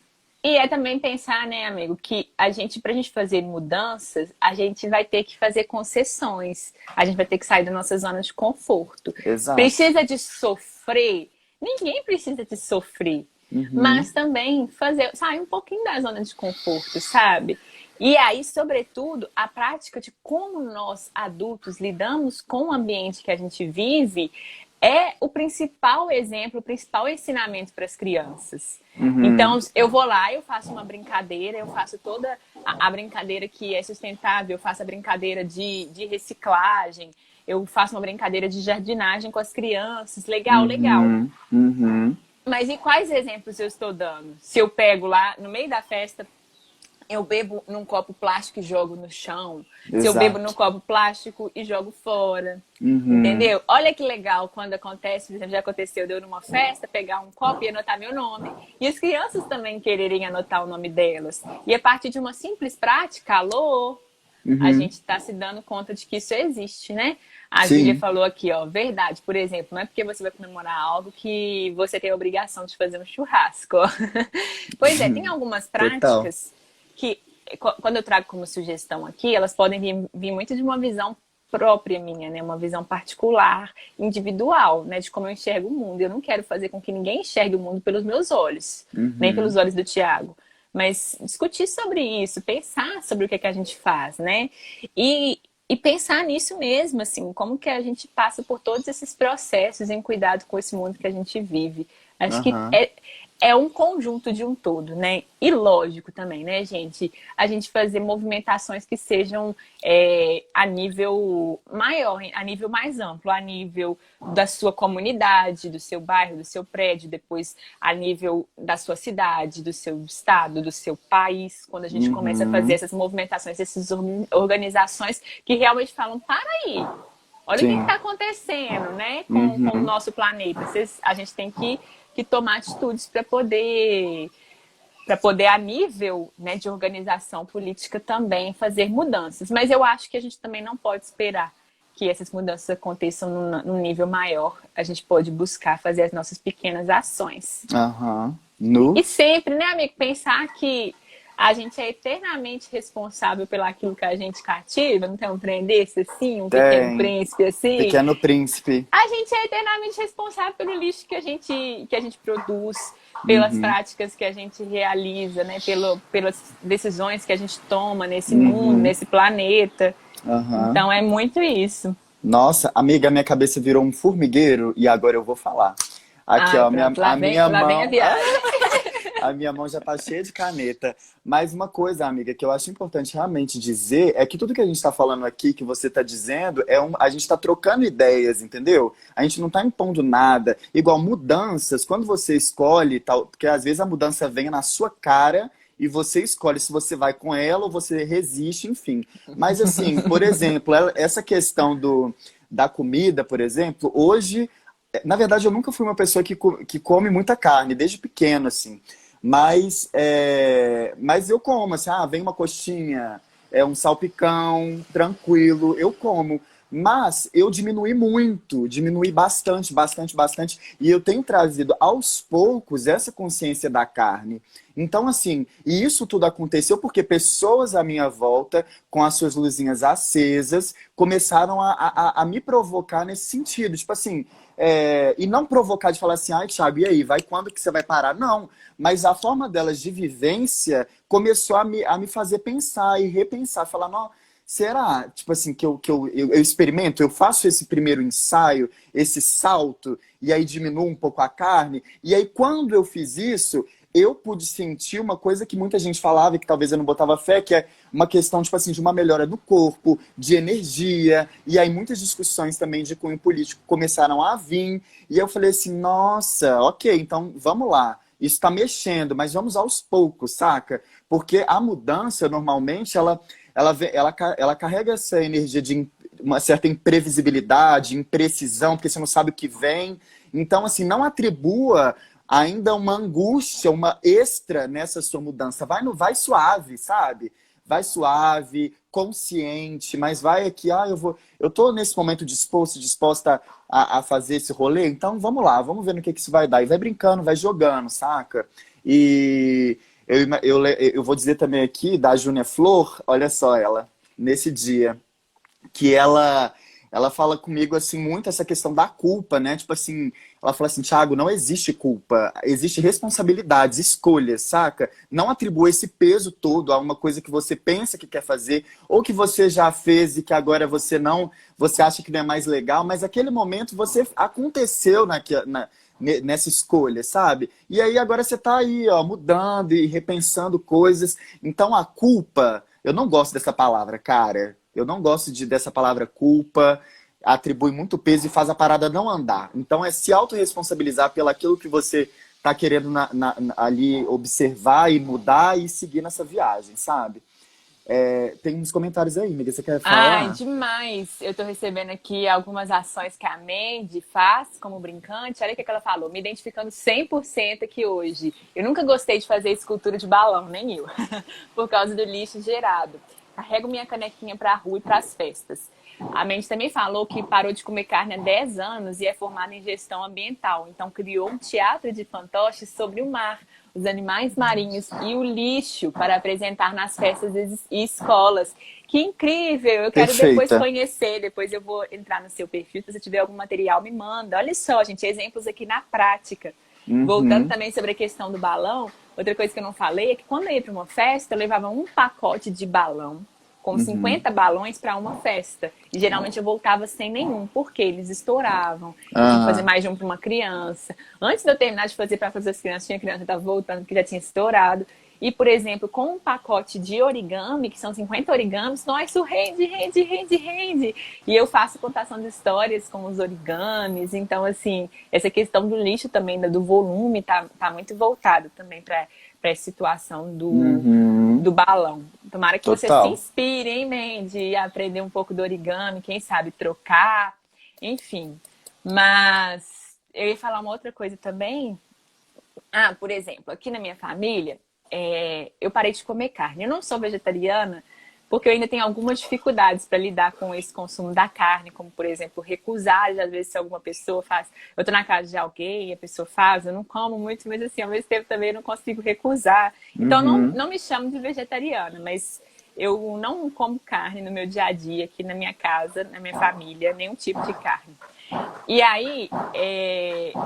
e é também pensar, né, amigo, que pra gente fazer mudanças, a gente vai ter que fazer concessões. A gente vai ter que sair da nossa zona de conforto.
Exato.
Precisa de sofrer? Ninguém precisa de sofrer.
Uhum,
Mas também sair um pouquinho da zona de conforto, sabe? E aí, sobretudo, a prática de como nós adultos lidamos com o ambiente que a gente vive é o principal exemplo, o principal ensinamento para as crianças.
uhum,
Então, eu vou lá, eu faço uma brincadeira, eu faço toda a brincadeira que é sustentável, eu faço a brincadeira de reciclagem, eu faço uma brincadeira de jardinagem com as crianças. Legal, legal.
uhum, uhum.
Mas e quais exemplos eu estou dando? Se eu pego lá no meio da festa, eu bebo num copo plástico e jogo no chão. Se eu bebo num
Exato.
copo plástico e jogo fora.
Uhum,
Entendeu? Olha que legal quando acontece, por exemplo, já aconteceu de eu numa festa pegar um copo e anotar meu nome. E as crianças também quererem anotar o nome delas. E a partir de uma simples prática, alô, a
uhum.
gente está se dando conta de que isso existe, né? A Zília
Sim,
falou aqui, ó, verdade, por exemplo, não é porque você vai comemorar algo que você tem a obrigação de fazer um churrasco. Pois é, tem algumas
total.
práticas que, quando eu trago como sugestão aqui, elas podem vir muito de uma visão própria minha, né? Uma visão particular, individual, né? De como eu enxergo o mundo. Eu não quero fazer com que ninguém enxergue o mundo pelos meus olhos, nem pelos
Uhum.
olhos do Tiago. Mas discutir sobre isso, pensar sobre o que é que a gente faz, né? E pensar nisso mesmo, assim, como que a gente passa por todos esses processos em cuidado com esse mundo que a gente vive. Acho que
Aham.
é um conjunto de um todo, né? E lógico também, né, gente? A gente fazer movimentações que sejam a nível maior, a nível mais amplo, a nível da sua comunidade, do seu bairro, do seu prédio, depois a nível da sua cidade, do seu estado, do seu país, quando a gente começa a fazer
Uhum.
essas movimentações, essas organizações que realmente falam, para aí, olha o que
Sim.
está acontecendo, né, com o
Uhum.
nosso planeta. A gente tem que tomar atitudes para poder a nível, né, de organização política também fazer mudanças. Mas eu acho que a gente também não pode esperar que essas mudanças aconteçam num nível maior. A gente pode buscar fazer as nossas pequenas ações.
Aham. Nu?
E sempre, né, amigo, pensar que a gente é eternamente responsável pelo aquilo que a gente cativa. Não tem um trem desse assim, um pequeno
Tem.
príncipe assim?
Pequeno Príncipe.
A gente é eternamente responsável pelo lixo que a gente produz, pelas
Uhum.
práticas que a gente realiza, né? Pelas decisões que a gente toma nesse mundo,
Uhum.
nesse planeta.
Aham.
Então é muito isso.
Nossa, amiga, minha cabeça virou um formigueiro e agora eu vou falar. Aqui,
Ai,
ó,
pronto, lá
a
vem,
minha
lá vem a
mão.
viagem.
A minha mão já tá cheia de caneta. Mas uma coisa, amiga, que eu acho importante realmente dizer é que tudo que a gente tá falando aqui, que você tá dizendo, a gente tá trocando ideias, entendeu? A gente não tá impondo nada. Igual mudanças, quando você escolhe, tal, porque às vezes a mudança vem na sua cara e você escolhe se você vai com ela ou você resiste, enfim. Mas assim, por exemplo, essa questão da comida, por exemplo, hoje, na verdade, eu nunca fui uma pessoa que come muita carne, desde pequeno, assim. Mas eu como, assim, vem uma coxinha, um salpicão, tranquilo, eu como. Mas eu diminui muito, diminui bastante, bastante, bastante. E eu tenho trazido aos poucos essa consciência da carne. Então, assim, e isso tudo aconteceu porque pessoas à minha volta, com as suas luzinhas acesas, começaram a me provocar nesse sentido. Tipo assim, e não provocar de falar assim, ai, Thiago, e aí, vai quando que você vai parar? Não, mas a forma delas de vivência começou a me fazer pensar e repensar, falar, não, será, tipo assim, que eu experimento, eu faço esse primeiro ensaio, esse salto, e aí diminuo um pouco a carne, e aí quando eu fiz isso, eu pude sentir uma coisa que muita gente falava e que talvez eu não botava fé, que é uma questão, tipo assim, de uma melhora do corpo, de energia, e aí muitas discussões também de cunho político começaram a vir, e eu falei assim, nossa, ok, então vamos lá. Isso está mexendo, mas vamos aos poucos, saca? Porque a mudança, normalmente, ela carrega essa energia de uma certa imprevisibilidade, imprecisão, porque você não sabe o que vem. Então, assim, não atribua ainda uma angústia, uma extra nessa sua mudança. Vai suave, sabe? Vai suave, consciente, mas vai aqui, eu tô nesse momento disposta a fazer esse rolê, então vamos lá, vamos ver no que isso vai dar. E vai brincando, vai jogando, saca? E eu vou dizer também aqui da Júnia Flor, olha só ela, nesse dia que ela fala comigo assim muito essa questão da culpa, né? Tipo assim, ela fala assim, Thiago, não existe culpa, existe responsabilidades, escolhas, saca? Não atribua esse peso todo a uma coisa que você pensa que quer fazer ou que você já fez e que agora você acha que não é mais legal, mas aquele momento você aconteceu nessa escolha, sabe? E aí agora você tá aí, ó, mudando e repensando coisas. Então a culpa, eu não gosto dessa palavra, cara. Eu não gosto dessa palavra culpa, atribui muito peso e faz a parada não andar. Então é se autorresponsabilizar pelo aquilo que você tá querendo ali observar e mudar e seguir nessa viagem, sabe? Tem uns comentários aí, amiga, você quer
Ai,
falar?
demais. Eu tô recebendo aqui algumas ações que a Mandy faz como brincante. Olha o que ela falou, me identificando 100% aqui hoje. Eu nunca gostei de fazer escultura de balão, nem eu, por causa do lixo gerado. Carrego minha canequinha pra rua e pras festas. A Mandy também falou que parou de comer carne há 10 anos e é formada em gestão ambiental. Então criou um teatro de fantoches sobre o mar, os animais marinhos e o lixo para apresentar nas festas e escolas. Que incrível! Eu quero depois
Perfeita.
conhecer, depois eu vou entrar no seu perfil. Se você tiver algum material, me manda. Olha só, gente, exemplos aqui na prática. Voltando
Uhum,
também sobre a questão do balão, outra coisa que eu não falei é que quando eu ia para uma festa, eu levava um pacote de balão com
uhum.
50 balões para uma festa. E geralmente eu voltava sem nenhum, porque eles estouravam. Eu tinha que fazer
Ah,
mais de um para uma criança. Antes de eu terminar de fazer para fazer as crianças, tinha criança que estava voltando, que já tinha estourado. E, por exemplo, com um pacote de origami, que são 50 origamis, nossa, isso rende, rende, rende, rende. E eu faço contação de histórias com os origamis. Então, assim, essa questão do lixo também, do volume, tá muito voltado também para essa situação
uhum.
do balão. Tomara que você se
Total.
inspire, hein, Mandy, a aprender um pouco do origami, quem sabe trocar, enfim. Mas eu ia falar uma outra coisa também. Ah, por exemplo, aqui na minha família, eu parei de comer carne. Eu não sou vegetariana porque eu ainda tenho algumas dificuldades para lidar com esse consumo da carne, como, por exemplo, recusar, às vezes, se alguma pessoa faz. Eu tô na casa de alguém e a pessoa faz, eu não como muito, mas assim, ao mesmo tempo também eu não consigo recusar. Então,
Uhum.
não me chamo de vegetariana, mas eu não como carne no meu dia a dia, aqui na minha casa, na minha família, nenhum tipo de carne. E aí,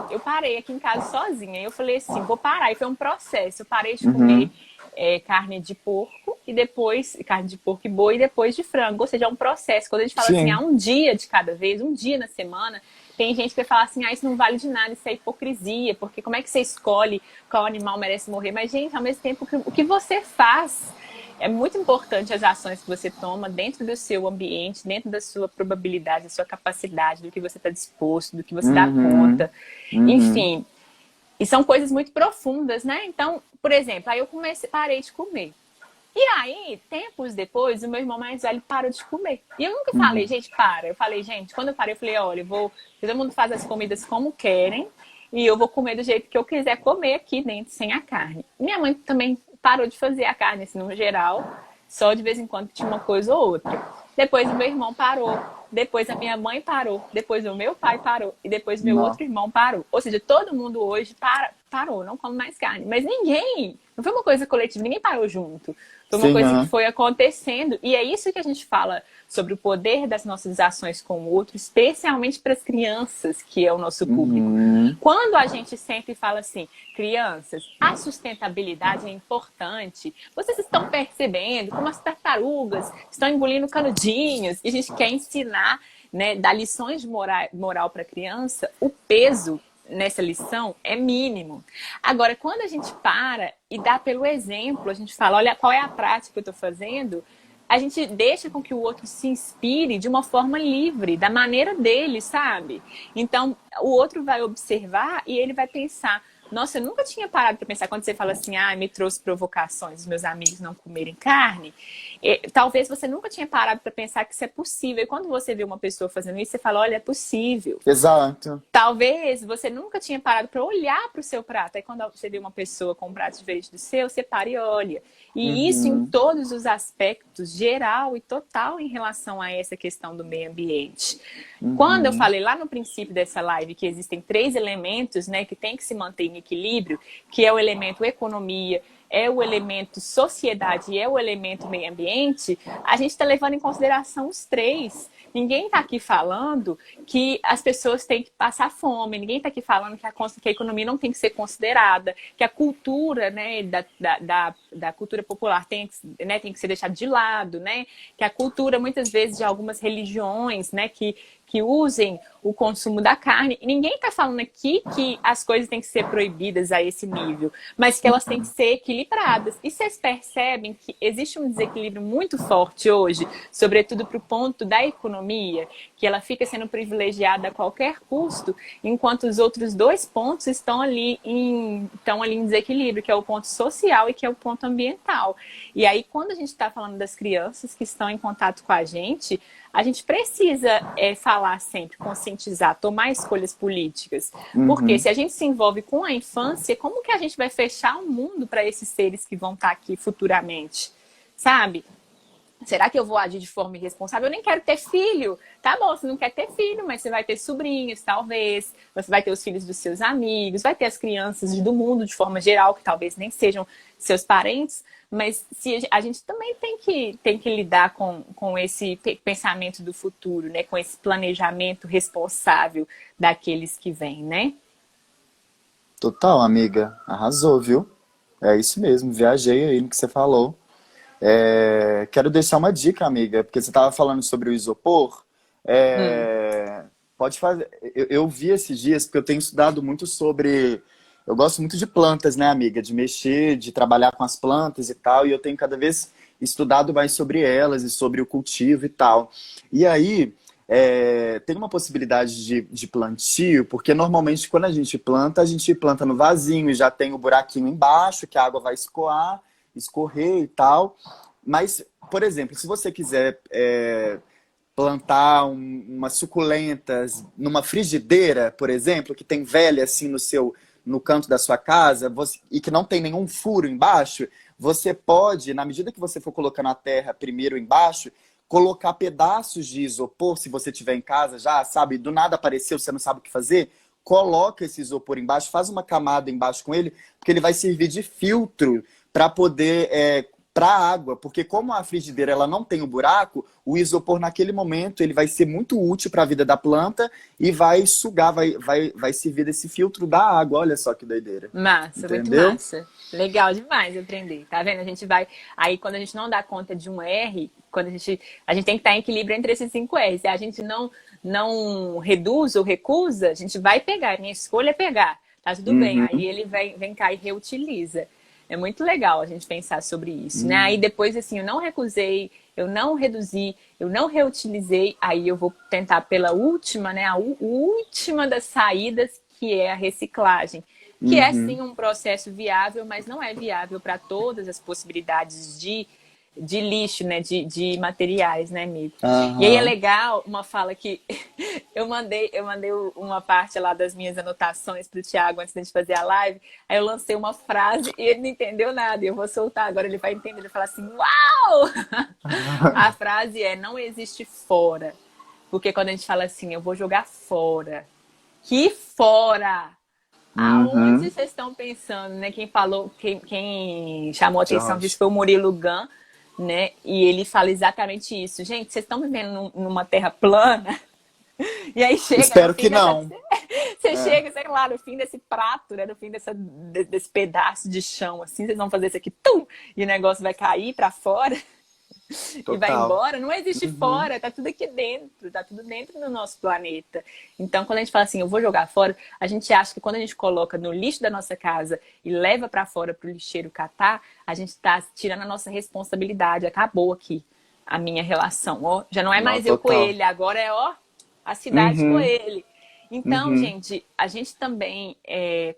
eu parei aqui em casa sozinha. E eu falei assim, vou parar. E foi um processo. Eu parei de comer
Uhum.
carne de porco e depois carne de porco e boi e depois de frango. Ou seja, é um processo. Quando a gente fala assim, há
Sim.
um dia de cada vez, um dia na semana, tem gente que vai falar assim, isso não vale de nada, isso é hipocrisia, porque como é que você escolhe qual animal merece morrer? Mas, gente, ao mesmo tempo, o que você faz é muito importante as ações que você toma dentro do seu ambiente, dentro da sua probabilidade, da sua capacidade, do que você está disposto, do que você dá
Uhum.
conta.
Uhum.
Enfim, e são coisas muito profundas, né? Então, por exemplo, aí eu parei de comer. E aí, tempos depois, o meu irmão mais velho parou de comer. E eu nunca falei,
Uhum.
gente, para. Eu falei, gente, quando eu parei, eu falei, olha, todo mundo faz as comidas como querem e eu vou comer do jeito que eu quiser comer aqui dentro, sem a carne. Minha mãe também parou de fazer a carne, assim, no geral, só de vez em quando tinha uma coisa ou outra. Depois o meu irmão parou, depois a minha mãe parou, depois o meu pai parou e depois meu
Não.
outro irmão parou. Ou seja, todo mundo hoje parou, não come mais carne. Mas ninguém, não foi uma coisa coletiva, ninguém parou junto. Foi uma
Sim,
coisa que
aham.
foi acontecendo. E é isso que a gente fala sobre o poder das nossas ações com o outro, especialmente para as crianças, que é o nosso público.
Uhum.
Quando a gente sempre fala assim, crianças, a sustentabilidade é importante. Vocês estão percebendo como as tartarugas estão engolindo canudinhos e a gente quer ensinar, né, dar lições de moral para a criança, o peso nessa lição é mínimo. Agora, quando a gente para e dá pelo exemplo, a gente fala, olha, qual é a prática que eu estou fazendo, a gente deixa com que o outro se inspire de uma forma livre, da maneira dele, sabe? Então, o outro vai observar e ele vai pensar, nossa, eu nunca tinha parado para pensar quando você fala assim, me trouxe provocações, os meus amigos não comerem carne. Talvez você nunca tinha parado para pensar que isso é possível. E quando você vê uma pessoa fazendo isso, você fala, olha, é possível.
Exato.
Talvez você nunca tinha parado para olhar para o seu prato. Aí quando você vê uma pessoa com um prato diferente do seu, você para e olha. E isso em
Uhum.
todos os aspectos, geral e total, em relação a essa questão do meio ambiente. Quando eu
Uhum.
falei lá no princípio dessa live que existem três elementos, né, que tem que se manter em equilíbrio, que é o elemento economia, é o elemento sociedade e é o elemento meio ambiente, a gente está levando em consideração os três. Ninguém está aqui falando que as pessoas têm que passar fome, ninguém está aqui falando que a economia não tem que ser considerada, que a cultura, né, da cultura popular tem que ser deixada de lado, né, que a cultura, muitas vezes, de algumas religiões, né, que usem o consumo da carne. E ninguém está falando aqui que as coisas têm que ser proibidas a esse nível, mas que elas têm que ser equilibradas. E vocês percebem que existe um desequilíbrio muito forte hoje, sobretudo para o ponto da economia, que ela fica sendo privilegiada a qualquer custo, enquanto os outros dois pontos estão ali em desequilíbrio, que é o ponto social e que é o ponto ambiental. E aí, quando a gente está falando das crianças que estão em contato com a gente precisa falar sempre, conscientizar, tomar escolhas políticas. Porque
Uhum.
se a gente se envolve com a infância, como que a gente vai fechar o mundo para esses seres que vão estar aqui futuramente? Sabe? Será que eu vou agir de forma irresponsável? Eu nem quero ter filho. Tá bom, você não quer ter filho, mas você vai ter sobrinhos, talvez. Você vai ter os filhos dos seus amigos, vai ter as crianças do mundo de forma geral, que talvez nem sejam seus parentes. Mas se a gente também tem que lidar com esse pensamento do futuro, né? Com esse planejamento responsável daqueles que vêm, né?
Total, amiga. Arrasou, viu? É isso mesmo, viajei aí no que você falou. Quero deixar uma dica, amiga, porque você estava falando sobre o isopor.
Hum.
Pode fazer. Eu vi esses dias, porque eu tenho estudado muito sobre. Eu gosto muito de plantas, né, amiga? De mexer, de trabalhar com as plantas e tal, e eu tenho cada vez estudado mais sobre elas e sobre o cultivo e tal. E aí, tem uma possibilidade de plantio, porque normalmente quando a gente planta no vasinho e já tem o buraquinho embaixo, que a água vai escorrer e tal. Mas, por exemplo, se você quiser plantar umas suculentas numa frigideira, por exemplo, que tem velha assim no canto da sua casa, e que não tem nenhum furo embaixo, você pode, na medida que você for colocando a terra primeiro embaixo, colocar pedaços de isopor, se você tiver em casa já, sabe, do nada apareceu, você não sabe o que fazer, coloca esse isopor embaixo, faz uma camada embaixo com ele, porque ele vai servir de filtro para poder para a água, porque como a frigideira ela não tem o buraco, o isopor naquele momento ele vai ser muito útil para a vida da planta e vai sugar, vai servir desse filtro da água. Olha só que doideira.
Massa, muito
Entendeu?
massa. Legal demais aprender. Tá vendo? A gente vai. Aí, quando a gente não dá conta de um R, quando a gente tem que estar em equilíbrio entre esses 5 R's. Se a gente não reduz ou recusa, a gente vai pegar. Minha escolha é pegar. Tá tudo bem. Aí
Uhum.
ele vem cá e reutiliza. É muito legal a gente pensar sobre isso, né? Aí depois, assim, eu não recusei, eu não reduzi, eu não reutilizei, aí eu vou tentar pela última, né? A última das saídas, que é a reciclagem. Que é sim
Uhum.
um processo viável, mas não é viável para todas as possibilidades de lixo, né? De materiais, né, amigo? E aí é
Aham.
legal uma fala que eu mandei uma parte lá das minhas anotações pro Thiago antes da gente fazer a live. Aí eu lancei uma frase e ele não entendeu nada. E eu vou soltar agora, ele vai entender. Ele fala assim: Uau! A frase é: não existe fora. Porque quando a gente fala assim, eu vou jogar fora. Que fora! Aonde
Uhum.
vocês estão pensando, né? Quem falou, quem chamou a atenção disso
Josh.
foi o Murilo Gun, né? E ele fala exatamente isso. Gente, vocês estão vivendo numa terra plana? E aí chega no
Espero
fim
que
dessa.
não.
Você
É,
chega, sei lá, no fim desse prato, né? No fim desse pedaço de chão, assim, vocês vão fazer isso aqui, tum! E o negócio vai cair pra fora e vai
total.
embora. Não existe
Uhum.
fora, tá tudo aqui dentro, tá tudo dentro do nosso planeta. Então, quando a gente fala assim, eu vou jogar fora, a gente acha que quando a gente coloca no lixo da nossa casa e leva pra fora pro lixeiro catar, a gente tá tirando a nossa responsabilidade. Acabou aqui a minha relação. Ó, já não é
Não,
mais eu com
total.
ele, agora é ó, a cidade com
Uhum.
ele. Então,
Uhum.
gente, a gente também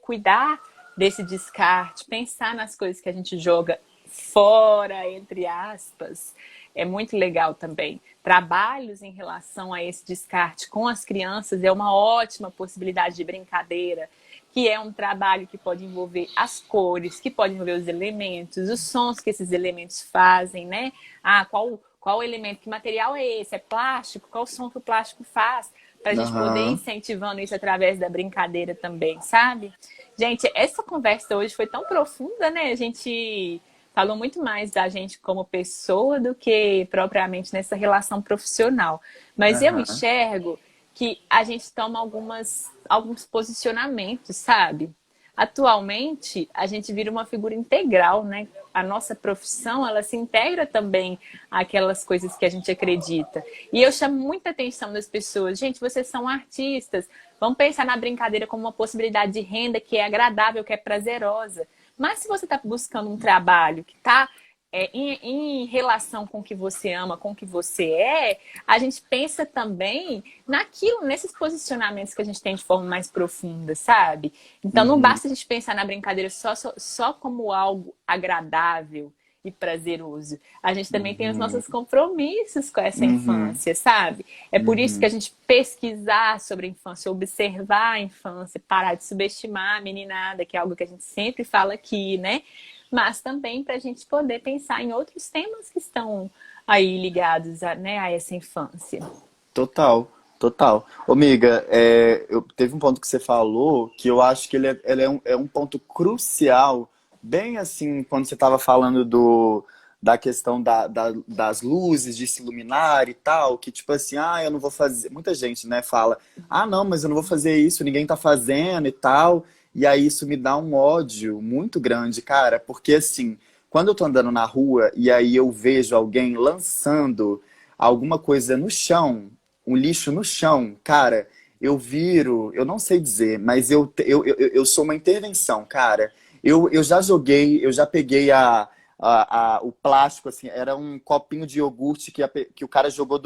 cuidar desse descarte, pensar nas coisas que a gente joga fora, entre aspas, é muito legal também. Trabalhos em relação a esse descarte com as crianças é uma ótima possibilidade de brincadeira, que é um trabalho que pode envolver as cores, que pode envolver os elementos, os sons que esses elementos fazem, né? Ah, qual elemento, que material é esse? É plástico? Qual o som que o plástico faz? Para a gente poder ir
Aham.
incentivando isso através da brincadeira também, sabe? Gente, essa conversa hoje foi tão profunda, né? A gente falou muito mais da gente como pessoa do que propriamente nessa relação profissional. Mas eu
Aham.
enxergo que a gente toma alguns posicionamentos, sabe? Atualmente, a gente vira uma figura integral, né? A nossa profissão, ela se integra também àquelas coisas que a gente acredita. E eu chamo muita atenção das pessoas. Gente, vocês são artistas. Vamos pensar na brincadeira como uma possibilidade de renda que é agradável, que é prazerosa. Mas se você está buscando um trabalho que está em relação com o que você ama, com o que você é, a gente pensa também naquilo, nesses posicionamentos que a gente tem de forma mais profunda, sabe? Então não
Uhum.
basta a gente pensar na brincadeira só como algo agradável e prazeroso. A gente também tem os
Uhum.
nossos compromissos com essa
Uhum.
infância, sabe? É por isso que a
Uhum.
gente pesquisar sobre a infância, observar a infância, parar de subestimar a meninada, que é algo que a gente sempre fala aqui, né? Mas também para a gente poder pensar em outros temas que estão aí ligados a, né, a essa infância.
Total, total. Ô, amiga, teve um ponto que você falou que eu acho que ele é um ponto crucial, bem assim, quando você estava falando da questão das luzes, de se iluminar e tal, que tipo assim, eu não vou fazer. Muita gente, né, fala, não, mas eu não vou fazer isso, ninguém tá fazendo e tal. E aí isso me dá um ódio muito grande, cara, porque assim, quando eu tô andando na rua e aí eu vejo alguém lançando alguma coisa no chão, um lixo no chão, cara, eu viro, eu não sei dizer, mas eu sou uma intervenção, cara. Eu já joguei, eu já peguei o plástico, assim, era um copinho de iogurte que o cara jogou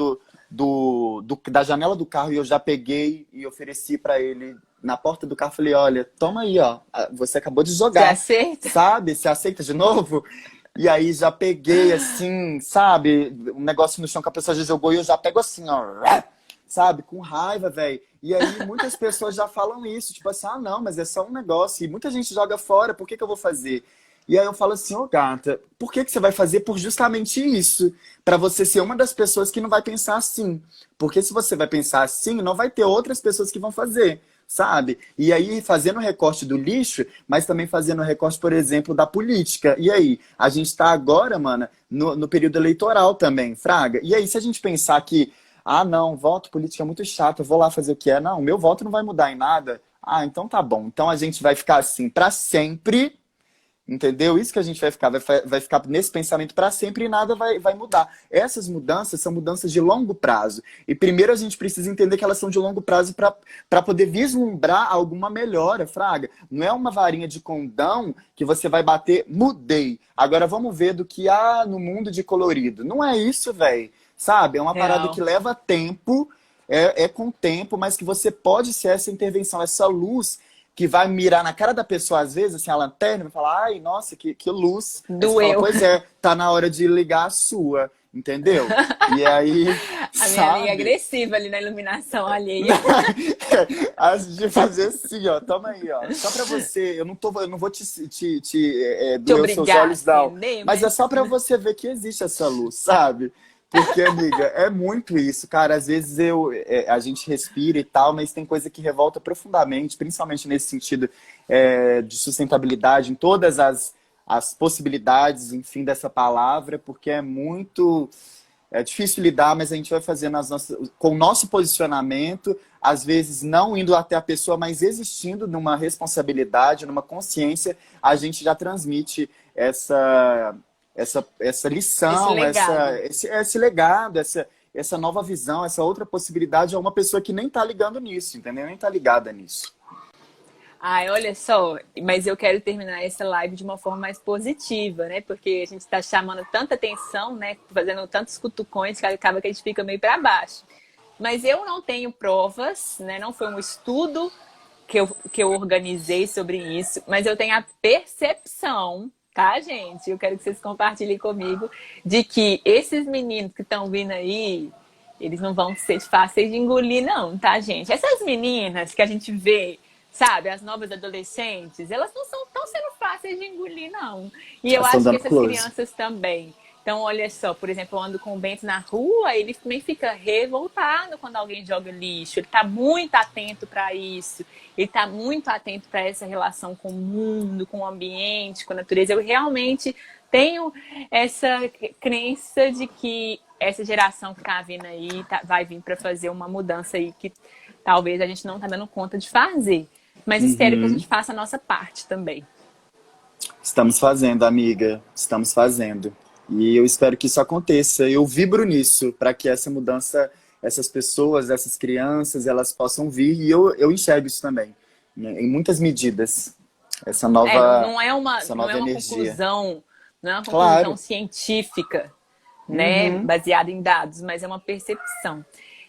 da janela do carro e eu já peguei e ofereci pra ele na porta do carro. Falei, olha, toma aí, ó, você acabou de
Você
jogar,
aceita?
sabe? Você aceita de novo? E aí já peguei assim, sabe? Um negócio no chão que a pessoa já jogou e eu já pego assim, ó. Sabe? Com raiva, velho. E aí muitas pessoas já falam isso, tipo assim, não, mas é só um negócio. E muita gente joga fora, por que que eu vou fazer? E aí eu falo assim, ô gata, por que que você vai fazer por justamente isso? Pra você ser uma das pessoas que não vai pensar assim. Porque se você vai pensar assim, não vai ter outras pessoas que vão fazer, sabe? E aí fazendo o recorte do lixo, mas também fazendo o recorte, por exemplo, da política. E aí, a gente tá agora, mana, no período eleitoral também, Fraga. E aí, se a gente pensar que não, voto político é muito chato, eu vou lá fazer o que é. Não, meu voto não vai mudar em nada. Então tá bom. Então a gente vai ficar assim pra sempre, entendeu? Isso que a gente vai ficar, vai ficar nesse pensamento para sempre e nada vai mudar. Essas mudanças são mudanças de longo prazo. E primeiro a gente precisa entender que elas são de longo prazo para poder vislumbrar alguma melhora, Fraga. Não é uma varinha de condão que você vai bater, mudei. Agora vamos ver do que há no mundo de colorido. Não é isso, velho. Sabe? É uma parada que
Real.
leva tempo, é com tempo, mas que você pode ser essa intervenção, essa luz que vai mirar na cara da pessoa, às vezes, assim, a lanterna, vai falar, ai, nossa, que luz. Aí você fala,
Doeu.
pois é, tá na hora de ligar a sua, entendeu? E aí,
A minha amiga é
sabe?
agressiva ali na iluminação alheia.
Antes de fazer assim, ó, toma aí, ó. Só pra você, eu não vou
Te
doer os seus
obrigar a
olhos, não.
acender,
Mas é
mas.
só pra você ver que existe essa luz, sabe? Porque, amiga, é muito isso, cara. Às vezes a gente respira e tal, mas tem coisa que revolta profundamente, principalmente nesse sentido de sustentabilidade, em todas as possibilidades, enfim, dessa palavra, porque é muito. É difícil lidar, mas a gente vai fazendo com o nosso posicionamento, às vezes não indo até a pessoa, mas existindo numa responsabilidade, numa consciência, a gente já transmite essa
Esse
lição,
legado.
esse legado, essa nova visão, essa outra possibilidade a uma pessoa que nem está ligando nisso, entendeu? Nem está ligada nisso.
Ai, olha só, mas eu quero terminar essa live de uma forma mais positiva, né? Porque a gente está chamando tanta atenção, né? Fazendo tantos cutucões que acaba que a gente fica meio para baixo. Mas eu não tenho provas, né? Não foi um estudo que eu organizei sobre isso, mas eu tenho a percepção, tá, gente? Eu quero que vocês compartilhem comigo de que esses meninos que estão vindo aí, eles não vão ser fáceis de engolir, não, tá, gente? Essas meninas que a gente vê, sabe, as novas adolescentes, elas não são tão sendo fáceis de engolir, não. E eu
Elas estão
acho que
dando
essas
close.
crianças também. Então, olha só, por exemplo, eu ando com o Bento na rua, ele também fica revoltado quando alguém joga lixo. Ele está muito atento para isso. Ele está muito atento para essa relação com o mundo, com o ambiente, com a natureza. Eu realmente tenho essa crença de que essa geração que está vindo aí vai vir para fazer uma mudança aí que talvez a gente não está dando conta de fazer. Mas espero que a
Uhum.
gente faça a nossa parte também.
Estamos fazendo, amiga. Estamos fazendo. E eu espero que isso aconteça. Eu vibro nisso, para que essa mudança, essas pessoas, essas crianças, elas possam vir. E eu enxergo isso também, né, em muitas medidas. Essa
É, não,
nova,
não é uma,
essa
não é
nova
uma
energia.
conclusão, não é uma conclusão
Claro.
científica, né,
Uhum.
baseada em dados, mas é uma percepção.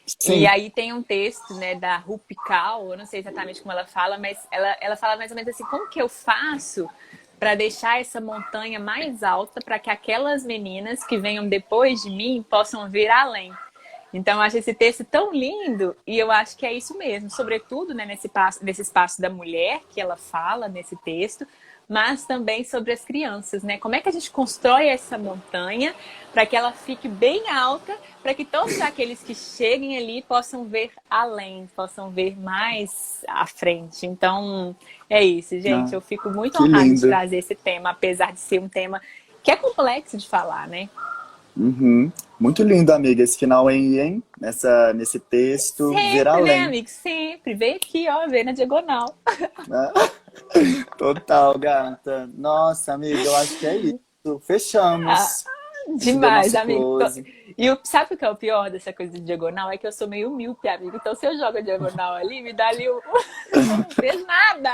E
Sim.
aí tem um texto, né, da Rupi Kaur, eu não sei exatamente como ela fala, mas ela fala mais ou menos assim, como que eu faço para deixar essa montanha mais alta para que aquelas meninas que venham depois de mim possam ver além. Então, eu acho esse texto tão lindo e eu acho que é isso mesmo, sobretudo, né, nesse espaço da mulher que ela fala nesse texto, mas também sobre as crianças, né? Como é que a gente constrói essa montanha para que ela fique bem alta, para que todos aqueles que cheguem ali possam ver além, possam ver mais à frente. Então, é isso, gente.
Ah,
Eu fico muito
que
honrada de
lindo.
trazer esse tema, apesar de ser um tema que é complexo de falar, né?
Uhum. Muito lindo, amiga, esse final aí, hein? Nesse texto, ver
Sempre, né,
além.
amigo? Sempre. Vem aqui, ó, vem na diagonal.
Né? Total, gata. Nossa, amiga, eu acho que é isso.
Ah,
Fechamos. A gente deu
demais,
nosso
amigo.
close.
Sabe o que é o pior dessa coisa de diagonal? É que eu sou meio míope, amigo. Então, se eu jogo a diagonal ali, me dá ali o... eu não vejo nada.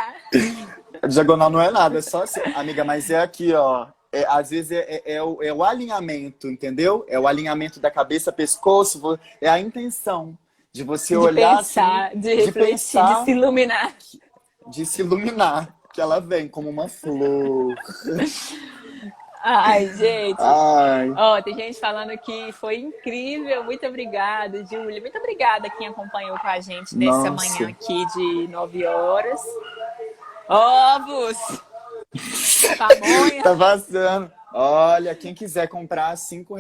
A diagonal não é nada, é só assim. Amiga, mas é aqui, ó. Às vezes é o alinhamento, entendeu? É o alinhamento da cabeça, pescoço, é a intenção de você
De
olhar assim,
pensar, de
de
refletir, de se
pensar,
iluminar.
de se iluminar, que ela vem como uma flor.
Ai, gente.
Ai,
Ó, tem gente falando que foi incrível. Muito obrigada, Júlia. Muito obrigada quem acompanhou com a gente nessa manhã
nossa.
aqui de 9 horas. Ovos! Pamonha!
Tá passando. Olha, quem quiser comprar R$ 5,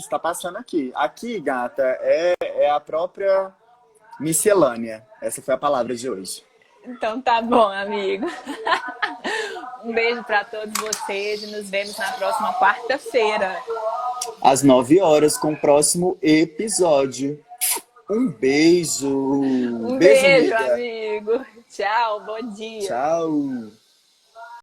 tá passando aqui. Aqui, gata, é a própria miscelânea. Essa foi a palavra de hoje.
Então tá bom, amigo. Um beijo para todos vocês e nos vemos na próxima quarta-feira.
Às 9 horas, com o próximo episódio. Um beijo.
Um
Beijo,
beijo,
amiga.
amigo. Tchau, bom dia.
Tchau.